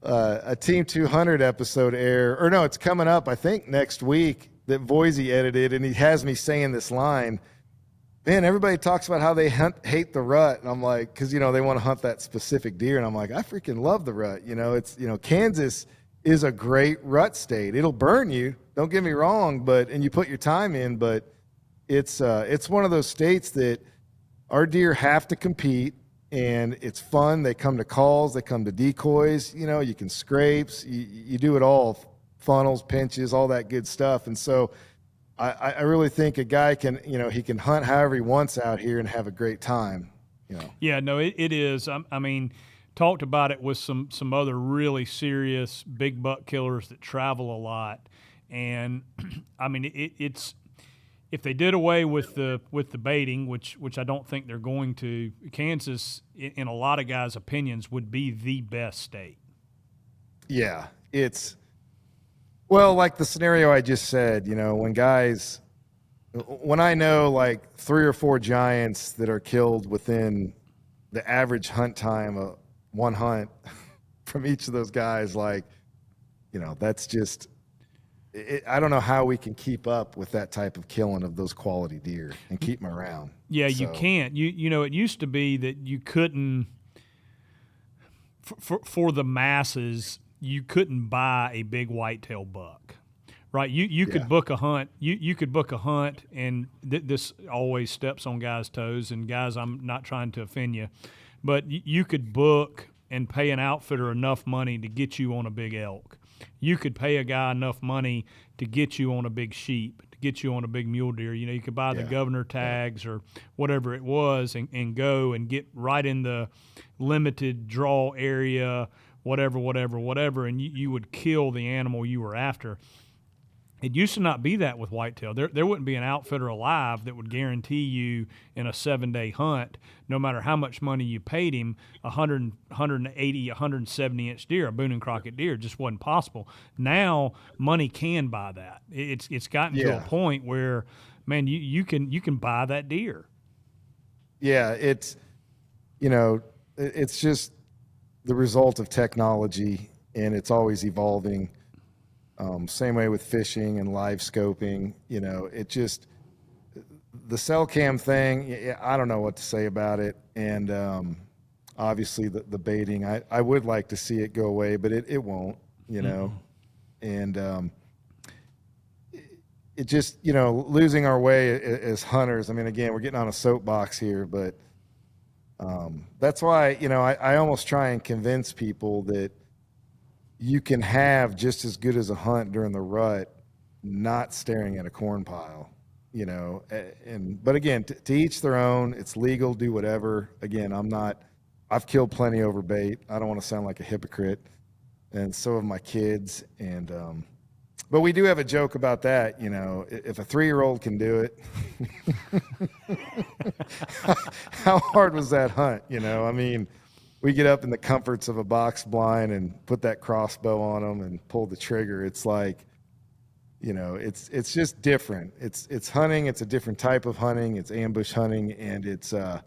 S3: a Team 200 episode air, or no, it's coming up, I think next week, that Voisey edited, and he has me saying this line. Man, everybody talks about how they hate the rut, and I'm like, because, you know, they want to hunt that specific deer, and I'm like, I freaking love the rut. You know, it's, you know, Kansas is a great rut state. It'll burn you, don't get me wrong, and you put your time in, but it's one of those states that our deer have to compete, and it's fun. They come to calls, they come to decoys, you know, you can scrapes, you do it all, funnels, pinches, all that good stuff. And so I really think a guy can, you know, he can hunt however he wants out here and have a great time, you know.
S2: Yeah, no, it is. I mean, talked about it with some other really serious big buck killers that travel a lot. And I mean, it's, if they did away with the baiting, which I don't think they're going to, Kansas, in a lot of guys' opinions, would be the best state.
S3: Yeah, it's, well, like the scenario I just said, you know, when I know like 3 or 4 giants that are killed within the average hunt time of one hunt from each of those guys, like, you know, that's just, I don't know how we can keep up with that type of killing of those quality deer and keep them around.
S2: Yeah, so. You can't. You know, it used to be that you couldn't, for the masses, you couldn't buy a big whitetail buck, right? You could book a hunt. You could book a hunt, and this always steps on guys' toes. And guys, I'm not trying to offend you, but you could book and pay an outfitter enough money to get you on a big elk. You could pay a guy enough money to get you on a big sheep, to get you on a big mule deer. You know, you could buy the governor tags or whatever it was and go and get right in the limited draw area, whatever, and you would kill the animal you were after. It used to not be that with whitetail. There wouldn't be an outfitter alive that would guarantee you in a 7-day hunt, no matter how much money you paid him, 100, 180, 170-inch deer, a Boone and Crockett deer, just wasn't possible. Now money can buy that. It's gotten to a point where, man, you can buy that deer.
S3: Yeah, it's, you know, it's just the result of technology, and it's always evolving. Same way with fishing and live scoping, you know, it just, the cell cam thing, I don't know what to say about it. And obviously the baiting, I would like to see it go away, but it won't, you know. And it just, you know, losing our way as hunters. I mean, again, we're getting on a soapbox here, but that's why, you know, I almost try and convince people that you can have just as good as a hunt during the rut not staring at a corn pile, but again, to each their own. It's legal, do whatever. Again, I've killed plenty over bait. I don't want to sound like a hypocrite, and so have my kids. And, but we do have a joke about that. If a 3-year-old can do it, how hard was that hunt? We get up in the comforts of a box blind and put that crossbow on them and pull the trigger. It's like, it's just different. It's hunting. It's a different type of hunting. It's ambush hunting, and it's I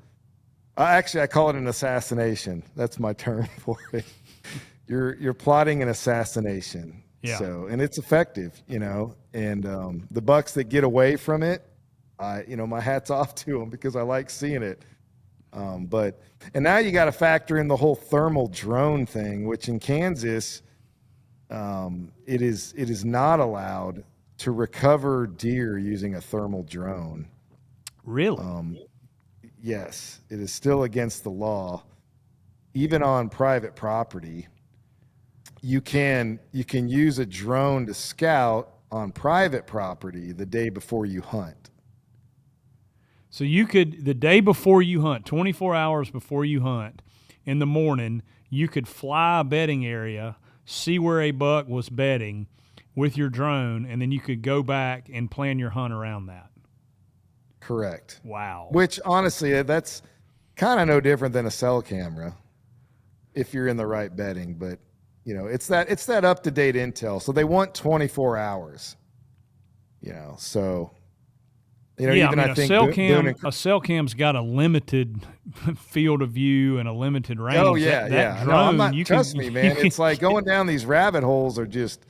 S3: call it an assassination. That's my term for it. You're plotting an assassination.
S2: Yeah.
S3: So, and it's effective, and the bucks that get away from it, my hat's off to them because I like seeing it. And now you got to factor in the whole thermal drone thing, which in Kansas, it is not allowed to recover deer using a thermal drone.
S2: Really?
S3: Yes, it is still against the law. Even on private property, you can use a drone to scout on private property the day before you hunt.
S2: So you could, the day before you hunt, 24 hours before you hunt, in the morning, you could fly a bedding area, see where a buck was bedding with your drone, and then you could go back and plan your hunt around that.
S3: Correct.
S2: Wow.
S3: Which, honestly, that's kind of no different than a cell camera if you're in the right bedding. But, it's that up-to-date intel. So they want 24 hours, so...
S2: a cell cam's got a limited field of view and a limited range.
S3: Oh yeah,
S2: that
S3: Drone,
S2: no,
S3: trust me, man. It's like going down these rabbit holes are just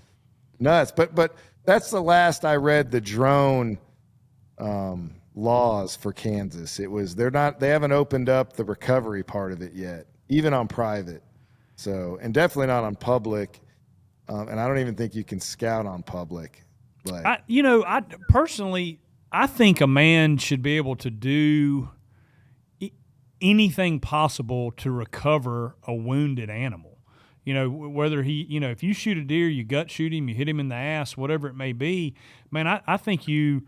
S3: nuts. But that's the last I read the drone laws for Kansas. They haven't opened up the recovery part of it yet, even on private. So, and definitely not on public. And I don't even think you can scout on public. But
S2: I personally, I think a man should be able to do anything possible to recover a wounded animal. Whether if you shoot a deer, you gut shoot him, you hit him in the ass, whatever it may be, man, I think you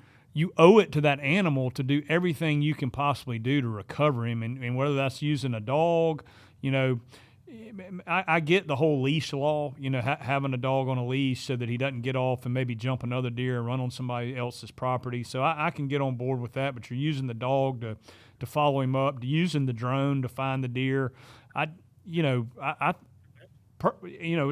S2: owe it to that animal to do everything you can possibly do to recover him. And whether that's using a dog, I get the whole leash law, having a dog on a leash so that he doesn't get off and maybe jump another deer and run on somebody else's property. So I can get on board with that, but you're using the dog to follow him up, using the drone to find the deer. It's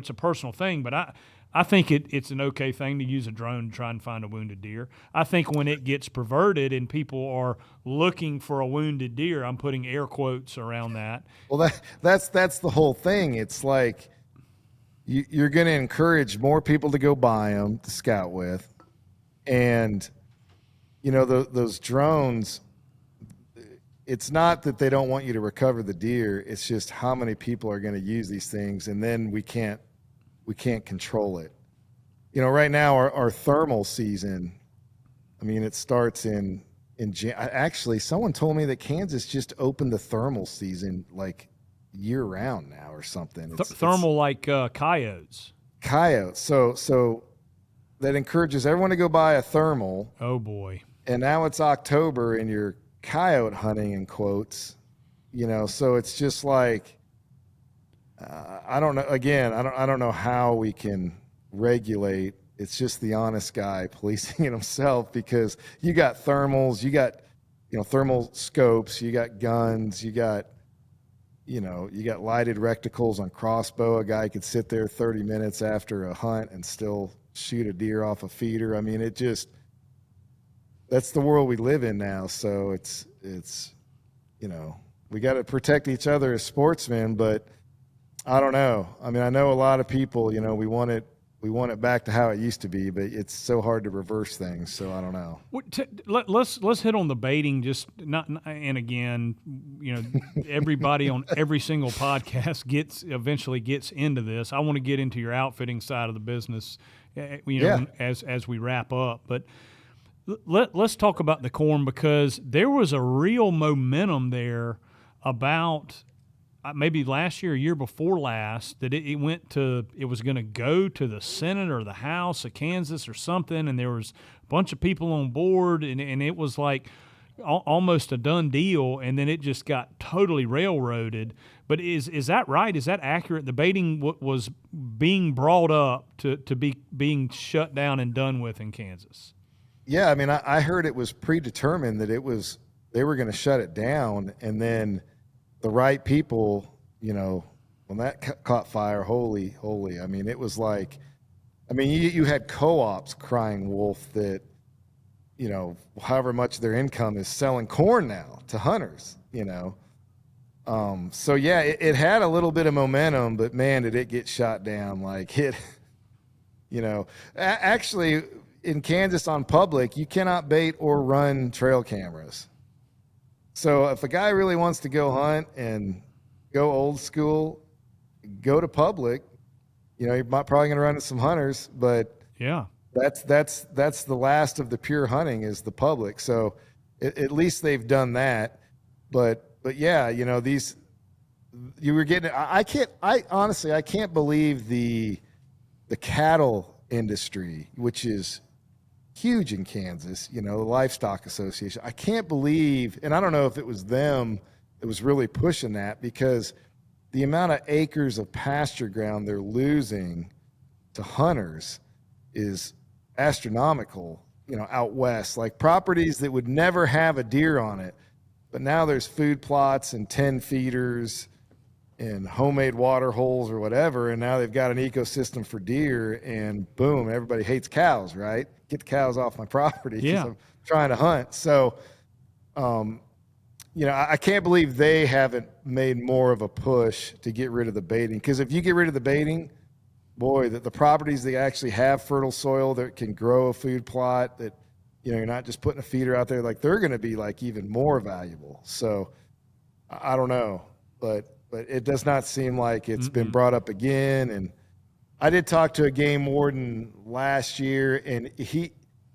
S2: a personal thing, but I think it's an okay thing to use a drone to try and find a wounded deer. I think when it gets perverted and people are looking for a wounded deer, I'm putting air quotes around that.
S3: Well, that's the whole thing. It's like you're going to encourage more people to go buy them to scout with. And, those drones, it's not that they don't want you to recover the deer. It's just how many people are going to use these things, and then we can't control it. Right now our thermal season, it starts in actually someone told me that Kansas just opened the thermal season like year round now or something.
S2: Thermal like coyotes.
S3: Coyotes. So that encourages everyone to go buy a thermal.
S2: Oh boy. And
S3: now it's October and you're coyote hunting in quotes, so it's just like, I don't know. Again, I don't know how we can regulate. It's just the honest guy policing it himself, because you got thermals, you got, thermal scopes, you got guns, you got lighted reticles on crossbow. A guy could sit there 30 minutes after a hunt and still shoot a deer off a feeder. That's the world we live in now. So it's we got to protect each other as sportsmen, but I don't know. I know a lot of people, we want it back to how it used to be, but it's so hard to reverse things. So I don't know.
S2: Let's hit on the baiting. Just not, and again, everybody on every single podcast eventually gets into this. I want to get into your outfitting side of the business, as we wrap up. But let's talk about the corn, because there was a real momentum there about maybe last year, or year before last, that it was going to go to the Senate or the House of Kansas or something, and there was a bunch of people on board, and it was like almost a done deal, and then it just got totally railroaded. But is that right? Is that accurate? The baiting was being brought up to be being shut down and done with in Kansas.
S3: Yeah, I mean, I heard it was predetermined that they were going to shut it down, and then the right people, when that caught fire, holy, I mean, it was like, you had co-ops crying wolf that, however much their income is selling corn now to hunters, So yeah, it had a little bit of momentum, but man, did it get shot down. Like actually in Kansas on public, you cannot bait or run trail cameras. So if a guy really wants to go hunt and go old school, go to public, you're probably going to run into some hunters, but
S2: yeah,
S3: that's the last of the pure hunting is the public. So at least they've done that. But yeah, you were getting, I honestly can't believe the cattle industry, which is huge in Kansas, the Livestock Association. I can't believe, and I don't know if it was them that was really pushing that, because the amount of acres of pasture ground they're losing to hunters is astronomical, out west, like properties that would never have a deer on it. But now there's food plots and 10 feeders and homemade water holes or whatever, and now they've got an ecosystem for deer, and boom, everybody hates cows, right? Get the cows off my property because I'm trying to hunt. So, I can't believe they haven't made more of a push to get rid of the baiting, because if you get rid of the baiting, boy, the properties that actually have fertile soil that can grow a food plot, that you're not just putting a feeder out there, like they're going to be like even more valuable. So I don't know, but it does not seem like it's been brought up again. And I did talk to a game warden last year, and he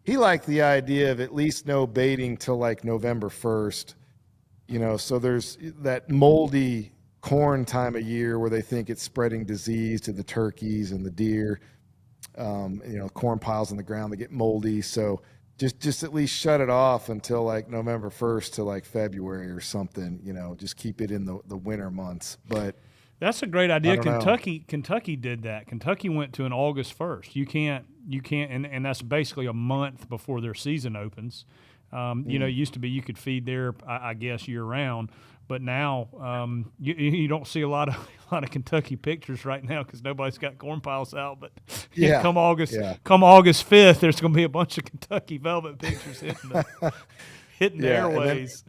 S3: liked the idea of at least no baiting till like November 1st. So there's that moldy corn time of year where they think it's spreading disease to the turkeys and the deer. Corn piles on the ground that get moldy. So just at least shut it off until like November 1st to like February or something, just keep it in the winter months. But
S2: that's a great idea.
S3: Kentucky
S2: did that. Kentucky went to an August 1st. You can't, and that's basically a month before their season opens. It used to be you could feed there, I guess, year round, but now you don't see a lot of Kentucky pictures right now because nobody's got corn piles out. But come August 5th, there's going to be a bunch of Kentucky velvet pictures hitting the airways.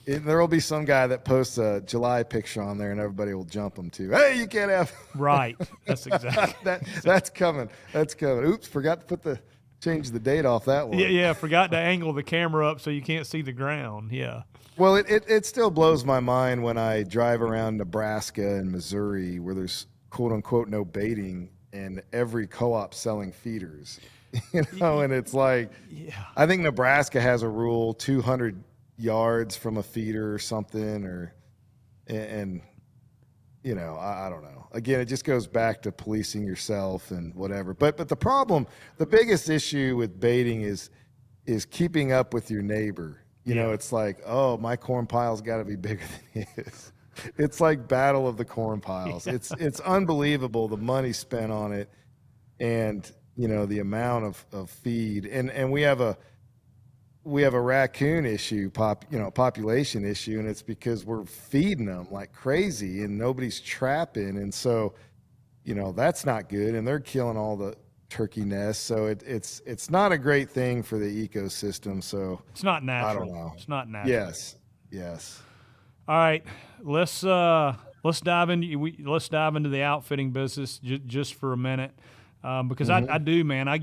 S3: There will be some guy that posts a July picture on there, and everybody will jump them too. Hey, you can't have
S2: right. That's exactly
S3: that's coming. Oops, forgot to change the date off that one.
S2: Yeah, forgot to angle the camera up so you can't see the ground. Yeah.
S3: Well, it still blows my mind when I drive around Nebraska and Missouri where there's quote unquote no baiting and every co-op selling feeders. And it's like, I think Nebraska has a rule 200 yards from a feeder or something, and I don't know. Again, it just goes back to policing yourself and whatever. But the biggest issue with baiting is keeping up with your neighbor. It's like, oh, my corn pile's got to be bigger than his. It's like battle of the corn piles. Yeah. It's unbelievable the money spent on it, and the amount of feed. And we have a raccoon issue, population issue, and it's because we're feeding them like crazy and nobody's trapping, and so that's not good, and they're killing all the turkey nests, so it's not a great thing for the ecosystem. So
S2: it's not natural.
S3: I don't know.
S2: It's not natural.
S3: Yes.
S2: All right, let's dive into the outfitting business just for a minute, because I do, man. I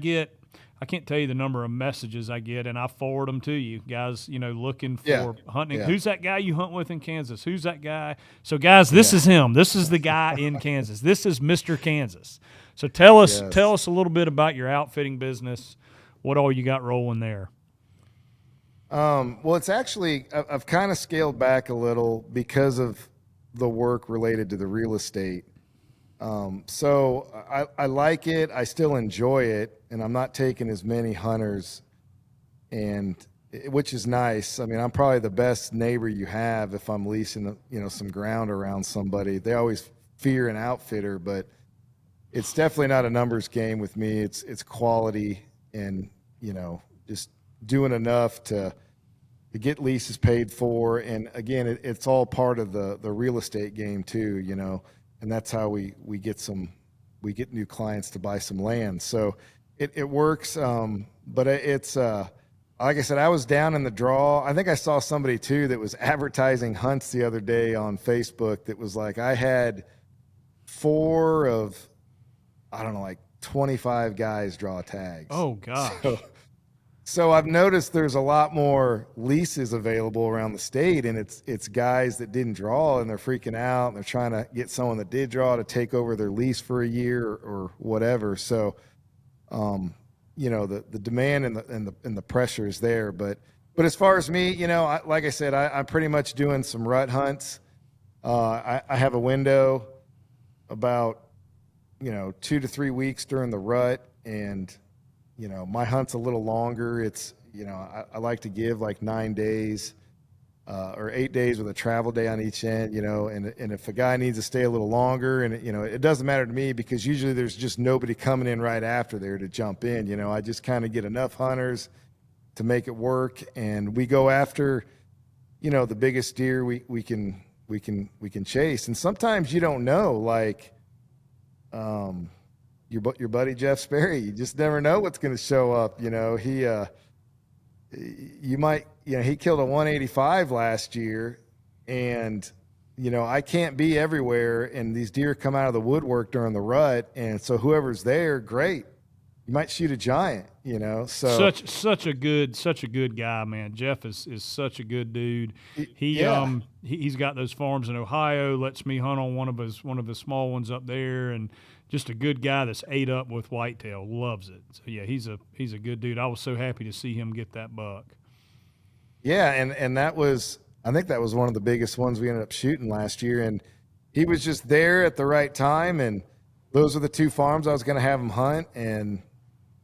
S2: can't tell you the number of messages I get, and I forward them to you guys, looking for hunting. Yeah. Who's that guy you hunt with in Kansas? Who's that guy? So, guys, this is him. This is the guy in Kansas. This is Mr. Kansas. So tell us a little bit about your outfitting business, what all you got rolling there.
S3: Well, it's actually, I've kind of scaled back a little because of the work related to the real estate. So I like it. I still enjoy it, and I'm not taking as many hunters, and which is nice. I mean, I'm probably the best neighbor you have if I'm leasing, some ground around somebody. They always fear an outfitter, but it's definitely not a numbers game with me. It's quality and, just doing enough to get leases paid for. And again, it's all part of the real estate game too, and that's how we get new clients to buy some land. So it works. But it's, like I said, I was down in the draw. I think I saw somebody too that was advertising hunts the other day on Facebook that was like, I had 4 of, I don't know, like 25 guys draw tags.
S2: Oh gosh.
S3: So I've noticed there's a lot more leases available around the state, and it's guys that didn't draw and they're freaking out and they're trying to get someone that did draw to take over their lease for a year or whatever. So, the demand and the pressure is there. But as far as me, like I said, I'm pretty much doing some rut hunts. I have a window about 2 to 3 weeks during the rut, and my hunt's a little longer. It's I like to give like 9 days or 8 days with a travel day on each end, and if a guy needs to stay a little longer, and it doesn't matter to me because usually there's just nobody coming in right after there to jump in. I just kind of get enough hunters to make it work, and we go after the biggest deer we can chase. And sometimes you don't know, like your buddy Jeff Sperry, you just never know what's going to show up. He killed a 185 last year, and I can't be everywhere, and these deer come out of the woodwork during the rut, and so whoever's there, great, you might shoot a giant. So
S2: such a good guy, man. Jeff is such a good dude. He's got those farms in Ohio, lets me hunt on one of his small ones up there, and just a good guy that's ate up with whitetail, loves it. So yeah, he's a good dude. I was so happy to see him get that buck.
S3: Yeah, and I think that was one of the biggest ones we ended up shooting last year, and he was just there at the right time, and those are the 2 farms I was going to have him hunt, and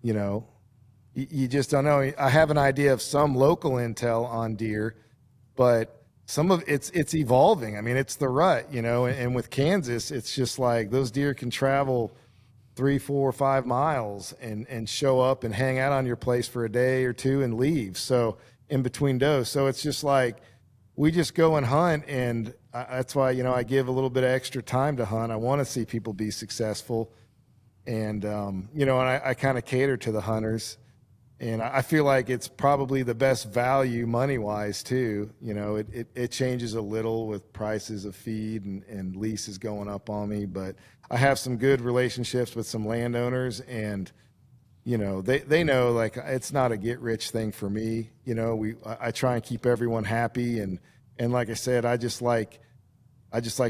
S3: you just don't know. I have an idea of some local intel on deer, but some of it's evolving. I mean, it's the rut, and with Kansas, it's just like those deer can travel 3, 4, 5 miles and show up and hang out on your place for a day or 2 and leave. So in between does. So it's just like, we just go and hunt, and that's why, I give a little bit of extra time to hunt. I want to see people be successful. And, and I kind of cater to the hunters, and I feel like it's probably the best value money-wise too. It changes a little with prices of feed and leases going up on me, but I have some good relationships with some landowners, and, they know, like, it's not a get-rich thing for me. I try and keep everyone happy, and like I said, I just like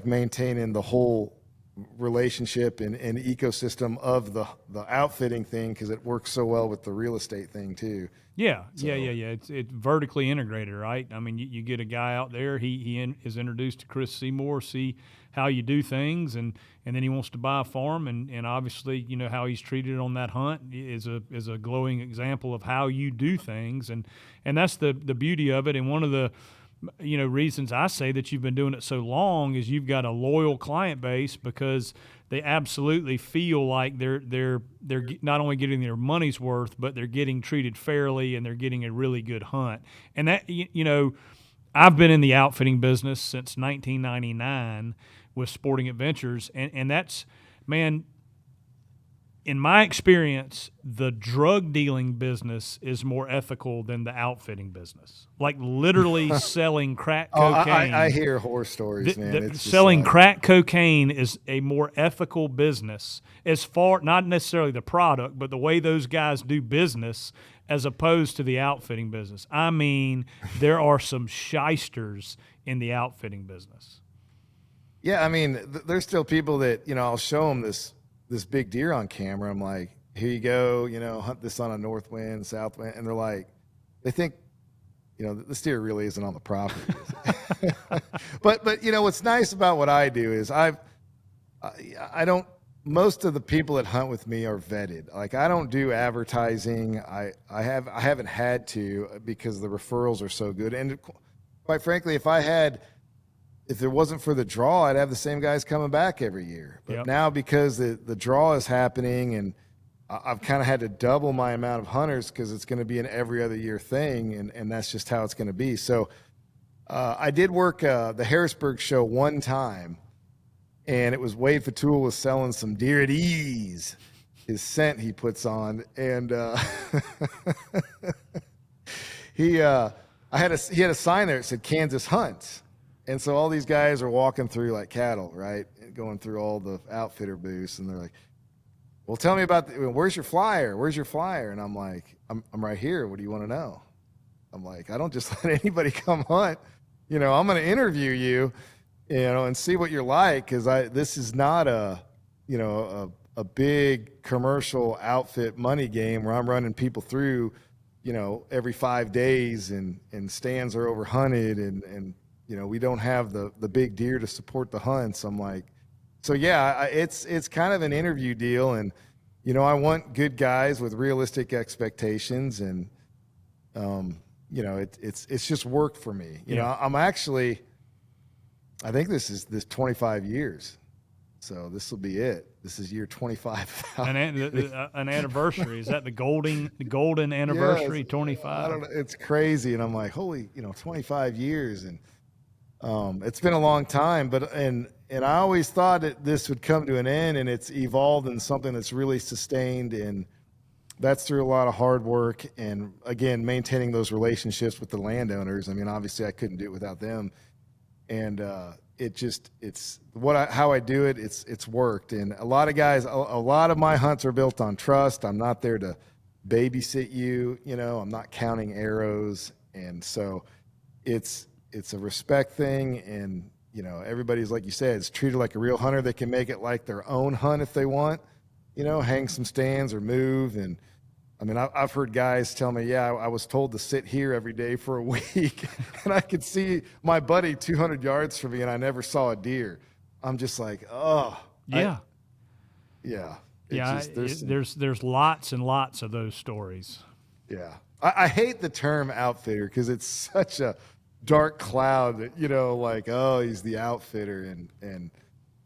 S3: maintaining the whole relationship and ecosystem of the outfitting thing, because it works so well with the real estate thing too.
S2: Yeah. It's vertically integrated, right? I mean, you get a guy out there, he is introduced to Kris Seymour, see how you do things, and then he wants to buy a farm, and obviously, how he's treated on that hunt is a glowing example of how you do things, and that's the beauty of it. And one of the reasons I say that you've been doing it so long is you've got a loyal client base, because they absolutely feel like they're not only getting their money's worth, but they're getting treated fairly, and they're getting a really good hunt. And that, I've been in the outfitting business since 1999 with Sporting Adventures, and that's, man, in my experience, the drug dealing business is more ethical than the outfitting business. Like literally selling crack cocaine.
S3: I hear horror stories, man.
S2: Selling crack cocaine is a more ethical business, as far, not necessarily the product, but the way those guys do business, as opposed to the outfitting business. I mean, there are some shysters in the outfitting business.
S3: Yeah, I mean, there's still people that, I'll show them this big deer on camera. I'm like, here you go, hunt this on a north wind, south wind. And they're like, they think the steer really isn't on the property. But what's nice about what I do is I don't, most of the people that hunt with me are vetted. Like, I don't do advertising. I haven't had to, because the referrals are so good. And quite frankly, if it wasn't for the draw, I'd have the same guys coming back every year. But now, because the draw is happening, and I've kind of had to double my amount of hunters, because it's going to be an every other year thing, and that's just how it's going to be. So I did work the Harrisburg show one time, and it was Wade Fatul was selling some Deer at Ease, his scent he puts on, and he had a sign there that said Kansas Hunts. And so all these guys are walking through like cattle, right? Going through all the outfitter booths, and they're like, well, tell me about where's your flyer? Where's your flyer? And I'm like, I'm right here. What do you want to know? I'm like, I don't just let anybody come hunt. I'm going to interview you, and see what you're like, because this is not a big commercial outfit money game where I'm running people through, every 5 days, and stands are overhunted, and we don't have the big deer to support the hunts. I'm like, so yeah, it's kind of an interview deal, and I want good guys with realistic expectations, and it's just worked for me. I'm actually, I think this is 25 years, so this will be it. This is year 25.
S2: An anniversary. Is that the golden anniversary? 25.
S3: I don't know. It's crazy, and I'm like, holy, 25 years, and it's been a long time, but and I always thought that this would come to an end, and it's evolved in something that's really sustained, and that's through a lot of hard work, and again, maintaining those relationships with the landowners. I mean, obviously I couldn't do it without them, and how I do it. It's worked, and a lot of guys, a lot of my hunts are built on trust. I'm not there to babysit you, I'm not counting arrows, and so it's a respect thing, and everybody's, like you said, it's treated like a real hunter. They can make it like their own hunt if they want, hang some stands or move. And I mean, I've heard guys tell me, I was told to sit here every day for a week, and I could see my buddy 200 yards from me, and I never saw a deer. I'm just like, oh
S2: yeah.
S3: There's
S2: lots and lots of those stories.
S3: Yeah. I hate the term outfitter, because it's such a dark cloud that, like, oh, he's the outfitter, and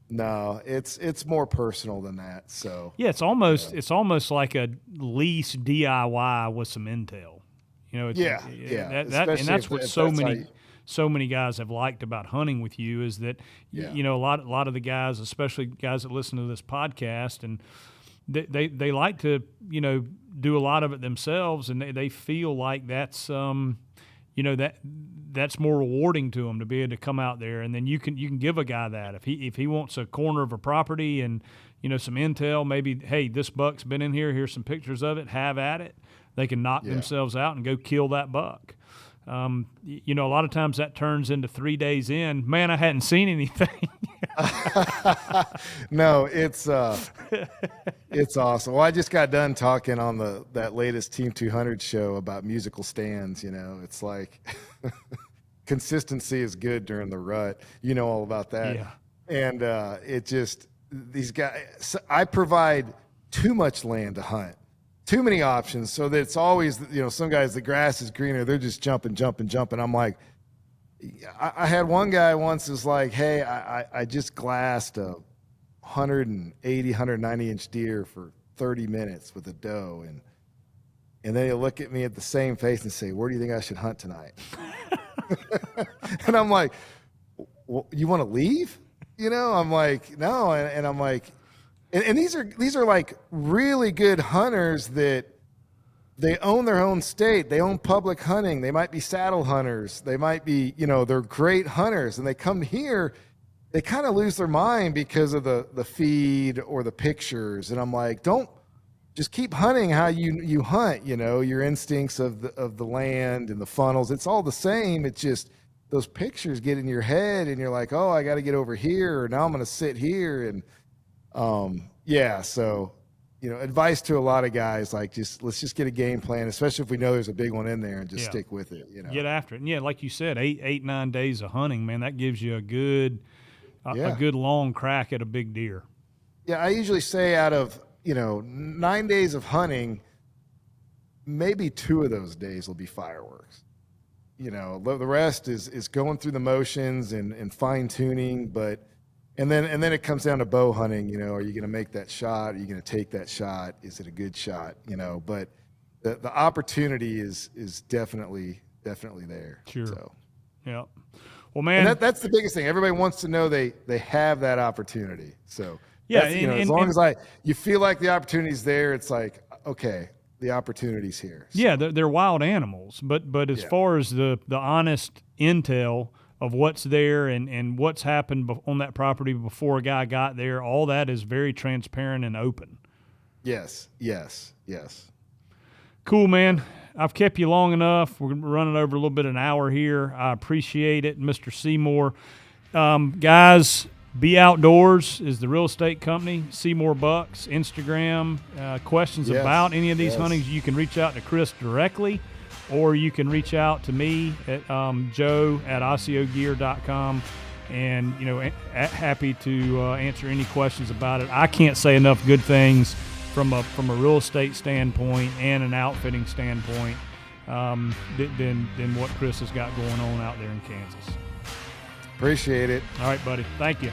S3: no, it's more personal than that. So
S2: yeah, it's almost like a lease DIY with some intel. And that's what so many guys have liked about hunting with you, is that a lot of the guys, especially guys that listen to this podcast, and they like to do a lot of it themselves, and they feel like that's that's more rewarding to them, to be able to come out there, and then you can give a guy that if he wants a corner of a property and some intel, maybe, hey, this buck's been in here, here's some pictures of it, have at it. They can knock themselves out and go kill that buck. A lot of times that turns into 3 days in, man, I hadn't seen anything.
S3: No, it's awesome. Well, I just got done talking on that latest Team 200 show about musical stands. It's like consistency is good during the rut. All about that.
S2: Yeah.
S3: And these guys, I provide too much land to hunt, too many options, so that it's always, some guys, the grass is greener, they're just jumping. I'm like, I had one guy once is like, hey, I just glassed a 180, 190 inch deer for 30 minutes with a doe. And then he'll look at me at the same face and say, where do you think I should hunt tonight? And I'm like, well, you want to leave? I'm like, no. And I'm like, and these are like really good hunters that they own their own state. They own public hunting. They might be saddle hunters. They might be, they're great hunters, and they come here, they kind of lose their mind because of the feed or the pictures. And I'm like, don't just keep hunting how you hunt, your instincts of the land and the funnels. It's all the same. It's just those pictures get in your head, and you're like, oh, I got to get over here, or now I'm going to sit here. And so advice to a lot of guys, like let's just get a game plan, especially if we know there's a big one in there, and just
S2: Yeah.
S3: stick with it.
S2: Get after it. And yeah, like you said, 9 days of hunting, man, that gives you a good long crack at a big deer.
S3: Yeah, I usually say out of 9 days of hunting, maybe 2 of those days will be fireworks. The rest is going through the motions and fine tuning, and then it comes down to bow hunting. Are you going to make that shot? Are you going to take that shot? Is it a good shot? But the opportunity is definitely there.
S2: Sure.
S3: So.
S2: Yeah. Well, man,
S3: and that's the biggest thing. Everybody wants to know they have that opportunity. So
S2: yeah,
S3: as long as you feel like the opportunity's there, it's like, okay, the opportunity's here. So.
S2: Yeah, they're wild animals, but as far as the honest intel of what's there and what's happened on that property before a guy got there, all that is very transparent and open.
S3: Yes.
S2: Cool, man. I've kept you long enough. We're running over a little bit an hour here. I appreciate it, Mr. Seymour. Guys, BeOutdoors is the real estate company. SeymourBucks, Instagram. Questions about any of these huntings, you can reach out to Kris directly, or you can reach out to me at joe@ociogear.com, and happy to answer any questions about it. I can't say enough good things from a real estate standpoint and an outfitting standpoint than what Kris has got going on out there in Kansas.
S3: Appreciate it.
S2: All right, buddy. Thank you.